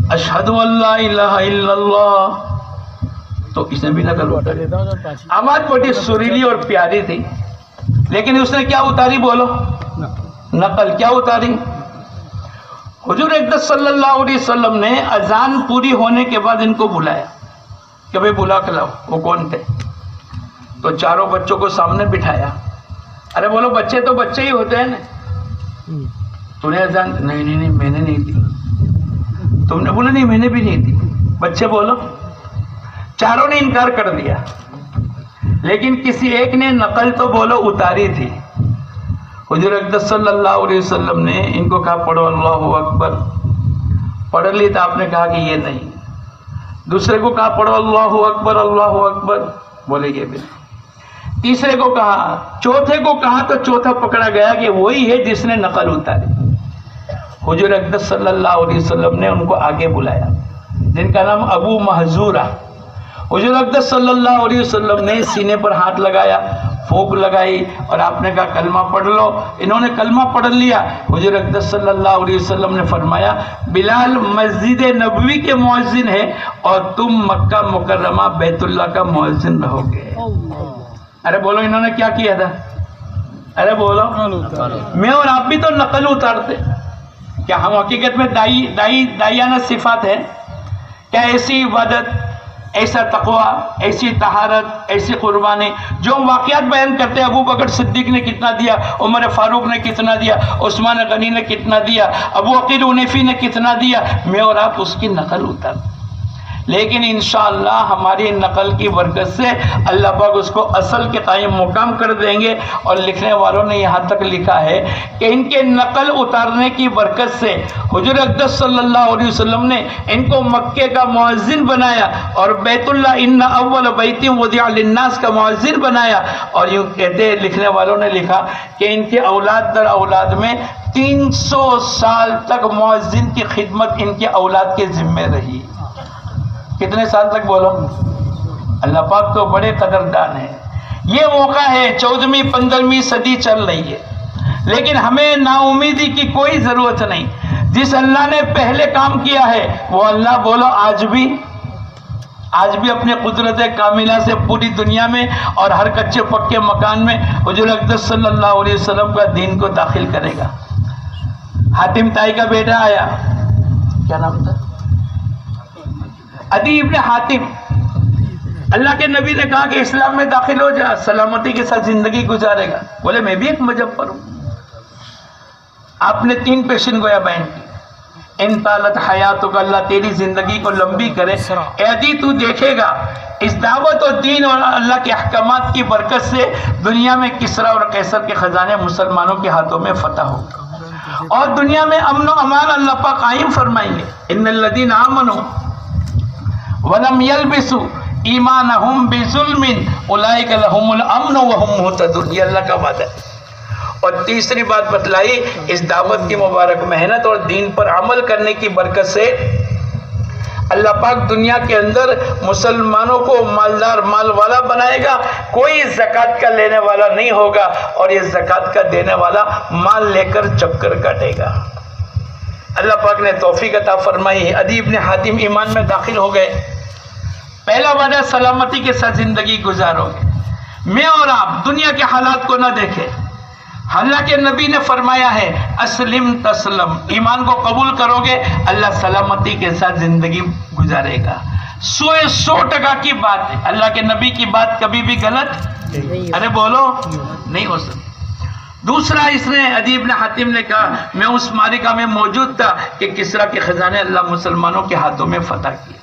[SPEAKER 1] اشہد ان لا الہ الا اللہ، تو اس نے بھی نقل اتاری. آواز بڑی سریلی اور پیاری تھی، لیکن اس نے کیا اتاری؟ بولو نقل. کیا اتاری؟ حضور اقدس صلی اللہ علیہ وسلم نے اذان پوری ہونے کے بعد ان کو بلایا کہ بھائی بلا کے لاؤ. وہ کون تھے؟ تو 4 بچوں کو سامنے بٹھایا. ارے بولو بچے تو بچے ہی ہوتے ہیں نا. تو نے اذان نہیں میں نے نہیں دی. تم نے بولا نہیں میں نے بھی نہیں دی. بچے بولو. 4 نے انکار کر دیا، لیکن کسی ایک نے نقل تو بولو اتاری تھی. حضور اقدس صلی اللہ علیہ وسلم نے ان کو کہا پڑھو اللہ اکبر. پڑھ لی تو آپ نے کہا کہ یہ نہیں. دوسرے کو کہا پڑھو اللہ اکبر، بولے یہ بھی نہیں. تیسرے کو کہا، چوتھے کو کہا تو چوتھا پکڑا گیا کہ وہی ہے جس نے نقل اتاری. حضور اقدس صلی اللہ علیہ وسلم نے ان کو آگے بلایا، جن کا نام ابو محذورہ. حضور اقدس صلی اللہ علیہ وسلم نے سینے پر ہاتھ لگایا، پھونک لگائی، اور آپ نے کہا کلمہ پڑھ لو. انہوں نے کلمہ پڑھ لیا. حضور اقدس صلی اللہ علیہ وسلم نے فرمایا بلال مسجد نبوی کے مؤذن ہے اور تم مکہ مکرمہ بیت اللہ کا مؤذن رہو گے. ارے بولو انہوں نے کیا کیا تھا؟ ارے بولو میں اور آپ بھی تو نقل اتارتے. کیا ہم حقیقت میں دائیانہ صفات ہیں؟ کیا ایسی عبادت، ایسا تقوی، ایسی طہارت، ایسی قربانی جو واقعات بیان کرتے ہیں؟ ابو بکر صدیق نے کتنا دیا، عمر فاروق نے کتنا دیا، عثمان غنی نے کتنا دیا، ابو عقیل حنیفی نے کتنا دیا. میں اور آپ اس کی نقل اتارتے. لیکن انشاءاللہ ہماری نقل کی برکت سے اللہ پاک اس کو اصل کے قائم مقام کر دیں گے. اور لکھنے والوں نے یہاں تک لکھا ہے کہ ان کے نقل اتارنے کی برکت سے حضور اقدس صلی اللہ علیہ وسلم نے ان کو مکے کا مؤذن بنایا اور بیت اللہ ان اول بیت وضع للناس کا مؤذن بنایا. اور یوں کہتے ہیں لکھنے والوں نے لکھا کہ ان کی اولاد در اولاد میں 300 سال تک مؤذن کی خدمت ان کی اولاد کے ذمہ رہی. کتنے سال تک؟ بولو. اللہ پاک تو بڑے قدردان ہیں. یہ موقع ہے 14ویں 15ویں صدی چل رہی ہے، لیکن ہمیں نا امیدی کی کوئی ضرورت نہیں. جس اللہ نے پہلے کام کیا ہے وہ اللہ بولو آج بھی اپنے قدرت کاملہ سے پوری دنیا میں اور ہر کچے پکے مکان میں حضور اقدس صلی اللہ علیہ وسلم کا دین کو داخل کرے گا. حاتم تائی کا بیٹا آیا، کیا نام تھا؟ عدی ابن حاتم. اللہ کے نبی نے کہا کہ اسلام میں داخل ہو جا، سلامتی کے ساتھ زندگی گزارے گا. بولے میں بھی ایک مذہب پر ہوں. آپ نے 3 پیشن گویا بیان کی. ان طالت حیاتوں کا، اللہ تیری زندگی کو لمبی کرے. اے عدی تو دیکھے گا اس دعوت و دین اور اللہ کے احکامات کی برکت سے دنیا میں کسرا اور قیصر کے خزانے مسلمانوں کے ہاتھوں میں فتح ہوگا، اور دنیا میں امن و امان اللہ پاک قائم فرمائیں گے. ان الذین آمنوا وَلَمْ يَلْبِسُوا إِيمَانَهُمْ بِظُلْمٍ أُولَئِكَ لَهُمُ الْأَمْنُ وَهُمْ مُهْتَدُونَ. یہ اللہ کا وعدہ ہے. اور تیسری بات بتلائی اس دعوت کی مبارک محنت اور دین پر عمل کرنے کی برکت سے اللہ پاک دنیا کے اندر مسلمانوں کو مالدار، مال والا بنائے گا. کوئی زکوٰۃ کا لینے والا نہیں ہوگا، اور یہ زکوٰۃ کا دینے والا مال لے کر چکر کاٹے گا. اللہ پاک نے توفیق عطا فرمائی. عدی ابن حاتم ایمان میں داخل ہو گئے. پہلا وعدہ سلامتی کے ساتھ زندگی گزارو گے. میں اور آپ دنیا کے حالات کو نہ دیکھیں، اللہ کے نبی نے فرمایا ہے اسلم تسلم، ایمان کو قبول کرو گے اللہ سلامتی کے ساتھ زندگی گزارے گا۔ 100% کی بات ہے، اللہ کے نبی کی بات کبھی بھی غلط ارے بولو نہیں ہو سکتی۔ دوسرا اس نے عدی بن حاتم نے کہا میں اس معرکہ میں موجود تھا کہ کسریٰ کے خزانے اللہ مسلمانوں کے ہاتھوں میں فتح کیا،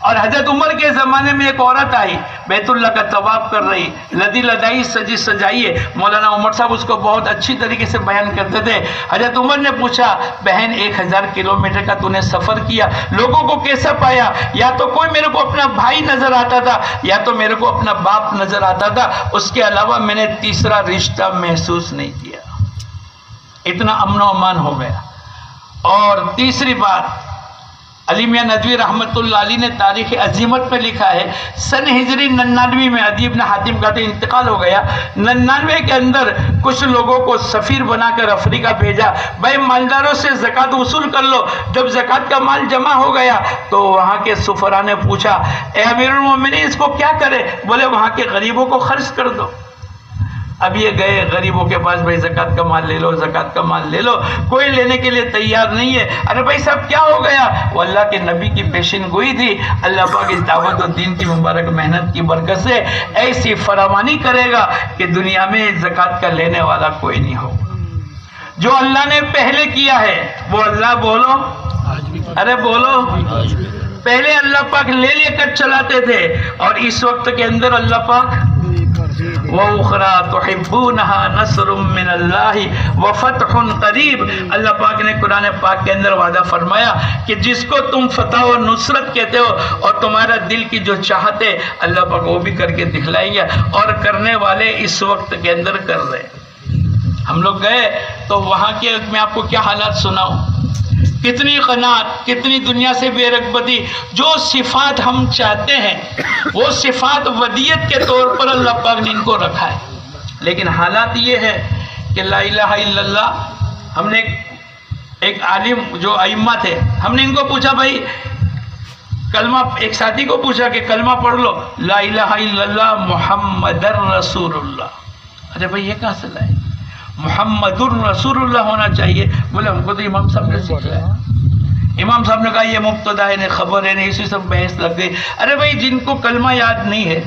[SPEAKER 1] اور حضرت عمر کے زمانے میں ایک عورت آئی بیت اللہ کا طواف کر رہی، لدی لدائی سجی سجائی ہے۔ مولانا عمر صاحب اس کو بہت اچھی طریقے سے بیان کرتے تھے۔ حضرت عمر نے پوچھا بہن 1000 کلومیٹر کا تو نے سفر کیا، لوگوں کو کیسا پایا؟ یا تو کوئی میرے کو اپنا بھائی نظر آتا تھا یا تو میرے کو اپنا باپ نظر آتا تھا، اس کے علاوہ میں نے تیسرا رشتہ محسوس نہیں کیا۔ اتنا امن و امان ہو گیا۔ اور تیسری بات علی میاں ندوی رحمت اللہ علیہ نے تاریخ عظیمت میں لکھا ہے، سن ہجری 99 میں عدی بن حاتم کا تو انتقال ہو گیا، 99 کے اندر کچھ لوگوں کو سفیر بنا کر افریقہ بھیجا، بھائی مالداروں سے زکوٰۃ وصول کر لو۔ جب زکوٰۃ کا مال جمع ہو گیا تو وہاں کے سفراء نے پوچھا اے امیر المومنین اس کو کیا کرے؟ بولے وہاں کے غریبوں کو خرچ کر دو۔ اب یہ گئے غریبوں کے پاس، بھائی زکوٰۃ کا مال لے لو، زکوٰۃ کا مال لے لو، کوئی لینے کے لیے تیار نہیں ہے۔ ارے بھائی صاحب کیا ہو گیا؟ وہ اللہ کے نبی کی پیشن گوئی تھی، اللہ پاک اس دعوت و دین کی مبارک محنت کی برکت سے ایسی فراوانی کرے گا کہ دنیا میں زکوٰۃ کا لینے والا کوئی نہیں ہو۔ جو اللہ نے پہلے کیا ہے وہ اللہ بولو ارے بولو پہلے اللہ پاک لے کر چلاتے تھے، اور اس وقت کے اندر اللہ پاک وَأُخْرَى تُحِبُّونَهَا نَصْرٌ مِّنَ اللَّهِ وَفَتْحٌ قَرِيبٌ۔ اللہ پاک نے قرآن پاک کے اندر وعدہ فرمایا کہ جس کو تم فتح و نصرت کہتے ہو اور تمہارا دل کی جو چاہت ہے اللہ پاک وہ بھی کر کے دکھلائیں گے، اور کرنے والے اس وقت کے اندر کر رہے ہیں۔ ہم لوگ گئے تو وہاں کے میں آپ کو کیا حالات سناؤں، کتنی قناعت، کتنی دنیا سے بے رغبتی، جو صفات ہم چاہتے ہیں وہ صفات ودیت کے طور پر اللہ پاک نے ان کو رکھا ہے، لیکن حالات یہ ہے کہ لا الہ الا اللہ۔ ہم نے ایک عالم جو ائمہ تھے، ہم نے ان کو پوچھا بھائی کلمہ، ایک ساتھی کو پوچھا کہ کلمہ پڑھ لو، لا الہ الا اللہ محمد رسول اللہ۔ ارے بھائی یہ کہاں سے لائے؟ محمد الرسول اللہ ہونا چاہیے۔ بولے ہم کو تو امام صاحب نے سکھایا۔ امام صاحب نے کہا یہ مبتدا ہے، خبر ہے نہیں، اسی سب بحث لگ گئی۔ ارے بھائی جن کو کلمہ یاد نہیں ہے،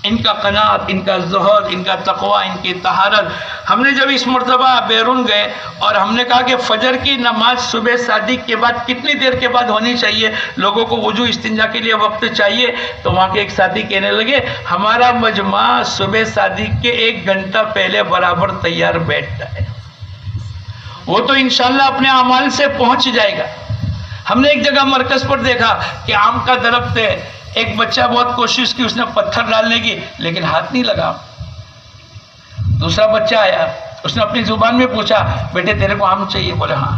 [SPEAKER 1] ان کا قناعت، ان کا زہد، ان کا تقوی، ان کی طہارت۔ ہم نے جب اس مرتبہ بیرون گئے اور ہم نے کہا کہ فجر کی نماز صبح صادق کے بعد کتنی دیر کے بعد ہونی چاہیے، لوگوں کو وضو استنجا کے لیے وقت چاہیے، تو وہاں کے ایک ساتھی کہنے لگے ہمارا مجمع صبح صادق کے 1 گھنٹہ پہلے برابر تیار بیٹھتا ہے، وہ تو انشاءاللہ اپنے اعمال سے پہنچ جائے گا۔ ہم نے ایک جگہ مرکز پر دیکھا کہ آم کا درخت ہے، ایک بچہ بہت کوشش کی اس نے پتھر ڈالنے کی لیکن ہاتھ نہیں لگا۔ دوسرا بچہ آیا، اس نے اپنی زبان میں پوچھا بیٹے تیرے کو آم چاہیے؟ بولے ہاں۔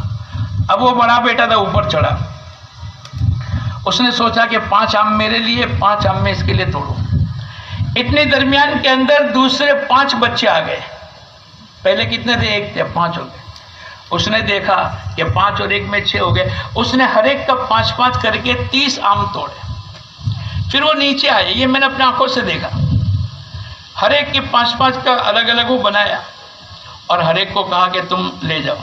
[SPEAKER 1] اب وہ بڑا بیٹا تھا اوپر چڑھا، اس نے سوچا کہ 5 آم میرے لیے، 5 آم میں اس کے لیے توڑوں۔ اتنے درمیان کے اندر دوسرے 5 بچے آ گئے، پہلے کتنے تھے؟ 1 تھے، 5 ہو گئے۔ اس نے دیکھا کہ 5 اور 1 میں 6 ہو گئے، اس نے ہر ایک کا 5-5 کر کے 30 آم توڑے۔ پھر وہ نیچے آئے، یہ میں نے اپنے آنکھوں سے دیکھا، ہر ایک کے 5-5 کا الگ الگ وہ بنایا اور ہر ایک کو کہا کہ تم لے جاؤ۔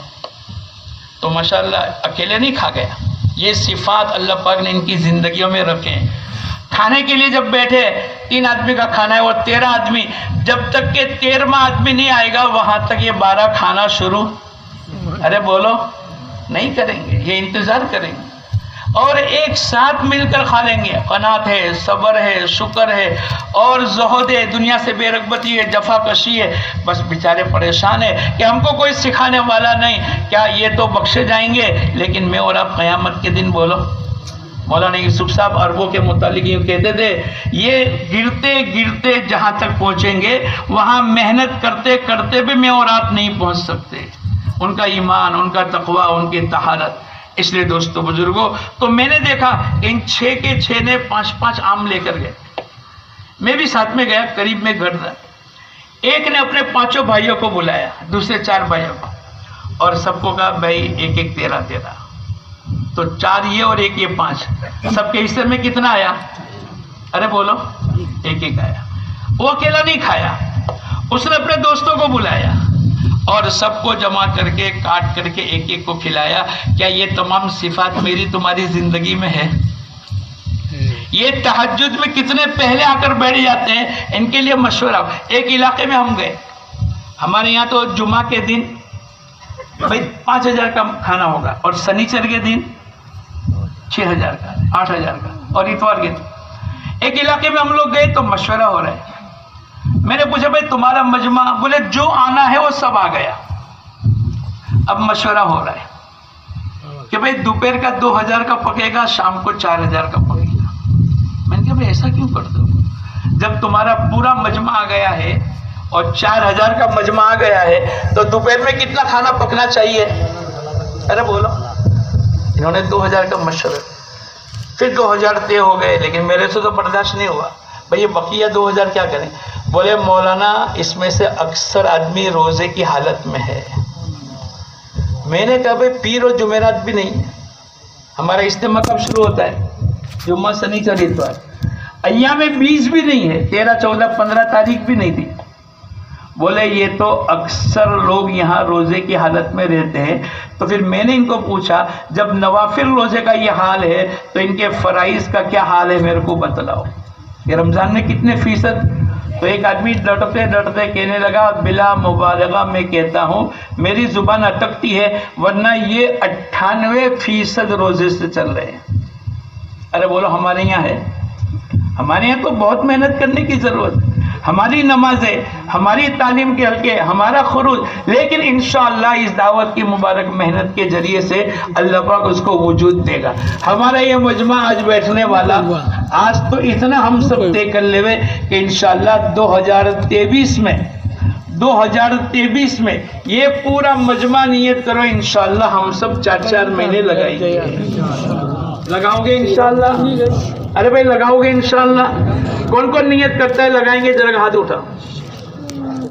[SPEAKER 1] تو ماشاءاللہ اکیلے نہیں کھا گیا، یہ صفات اللہ پاک نے ان کی زندگیوں میں رکھے ہیں۔ کھانے کے لیے جب بیٹھے 3 آدمی کا کھانا ہے اور 13 آدمی، جب تک کہ 13واں آدمی نہیں آئے گا وہاں تک یہ 12 کھانا شروع ارے بولو نہیں کریں گے، یہ انتظار کریں گے اور ایک ساتھ مل کر کھا لیں گے۔ قناعت ہے، صبر ہے، شکر ہے اور زہد ہے، دنیا سے بے رغبتی ہے، جفا کشی ہے۔ بس بیچارے پریشان ہیں کہ ہم کو کوئی سکھانے والا نہیں، کیا یہ تو بخشے جائیں گے لیکن میں اور آپ قیامت کے دن بولو۔ مولانا یوسف صاحب عربوں کے متعلق یہ کہتے تھے یہ گرتے گرتے جہاں تک پہنچیں گے وہاں محنت کرتے کرتے بھی میں اور آپ نہیں پہنچ سکتے۔ ان کا ایمان، ان کا تقوی، ان کی طہارت۔ اس لیے دوستو بزرگوں، تو میں نے دیکھا ان 6 کے 6 نے 5-5 آم لے کر گئے، میں بھی ساتھ میں گیا، قریب میں گھر تھا۔ ایک نے اپنے 5 بھائیوں کو بلایا، دوسرے 4 بھائیوں کو، اور سب کو کہا بھائی ایک ایک تیرا تو 4 یہ اور 1 یہ 5، سب کے حصے میں کتنا آیا؟ ارے بولو 1 1 آیا۔ وہ اکیلا نہیں کھایا، اس نے اپنے دوستوں کو بلایا اور سب کو جمع کر کے کاٹ کر کے ایک ایک کو کھلایا. کیا یہ تمام صفات میری تمہاری زندگی میں ہے؟ یہ تہجد میں کتنے پہلے آ کر بیٹھ جاتے ہیں. ان کے لیے مشورہ. ایک علاقے میں ہم گئے, ہمارے یہاں تو جمعہ کے دن بھائی 5,000 کا کھانا ہوگا, اور سنیچر کے دن 6,000 کا, 8,000 کا, اور اتوار کے دن. ایک علاقے میں ہم لوگ گئے تو مشورہ ہو رہا ہے. میں نے پوچھا بھائی تمہارا مجمع؟ بولے جو آنا ہے وہ سب آ گیا. اب مشورہ ہو رہا ہے کہ بھائی دوپہر کا 2,000 کا پکے گا, شام کو 4,000 کا پکے گا. میں نے کہا بھائی ایسا کیوں کرتے ہو؟ جب تمہارا پورا مجمع آ گیا ہے اور 4,000 کا مجمع آ گیا ہے تو دوپہر میں کتنا کھانا پکنا چاہیے؟ ارے بولو. انہوں نے 2,000 کا مشورہ. پھر 2,000 طے ہو گئے, لیکن میرے سے تو برداشت نہیں ہوا. بھئی یہ بقیہ 2,000 کیا کریں؟ بولے مولانا اس میں سے اکثر آدمی روزے کی حالت میں ہے. میں نے کہا بھئی پیر اور جمعرات بھی نہیں ہے, ہمارا اجتماع کب شروع ہوتا ہے؟ جمعہ سنیچر اتوار. ایام 20 بھی نہیں ہے, 13, 14, 15 تاریخ بھی نہیں تھی. بولے یہ تو اکثر لوگ یہاں روزے کی حالت میں رہتے ہیں. تو پھر میں نے ان کو پوچھا جب نوافل روزے کا یہ حال ہے تو ان کے فرائض کا کیا حال ہے میرے کو بتلاؤ. کہ رمضان میں کتنے فیصد؟ تو ایک آدمی ڈٹتے ڈٹتے کہنے لگا بلا مبالغہ میں کہتا ہوں میری زبان اٹکتی ہے, ورنہ یہ 98% روزے سے چل رہے ہیں. ارے بولو ہمارے یہاں ہے؟ ہمارے یہاں تو بہت محنت کرنے کی ضرورت ہے. ہماری نمازیں, ہماری تعلیم کے حلقے, ہمارا خروج, لیکن انشاءاللہ اس دعوت کی مبارک محنت کے ذریعے سے اللہ پاک اس کو وجود دے گا. ہمارا یہ مجمع آج بیٹھنے والا, آج تو اتنا ہم سب طے کر لے کہ انشاءاللہ 2023 میں یہ پورا مجمع نیت کرو انشاءاللہ ہم سب 4 مہینے لگائیں گے. لگاؤ گے انشاءاللہ؟ ارے بھائی لگاؤ گے انشاءاللہ؟ کون کون نیت کرتا ہے لگائیں گے؟ ذرا ہاتھ اٹھا.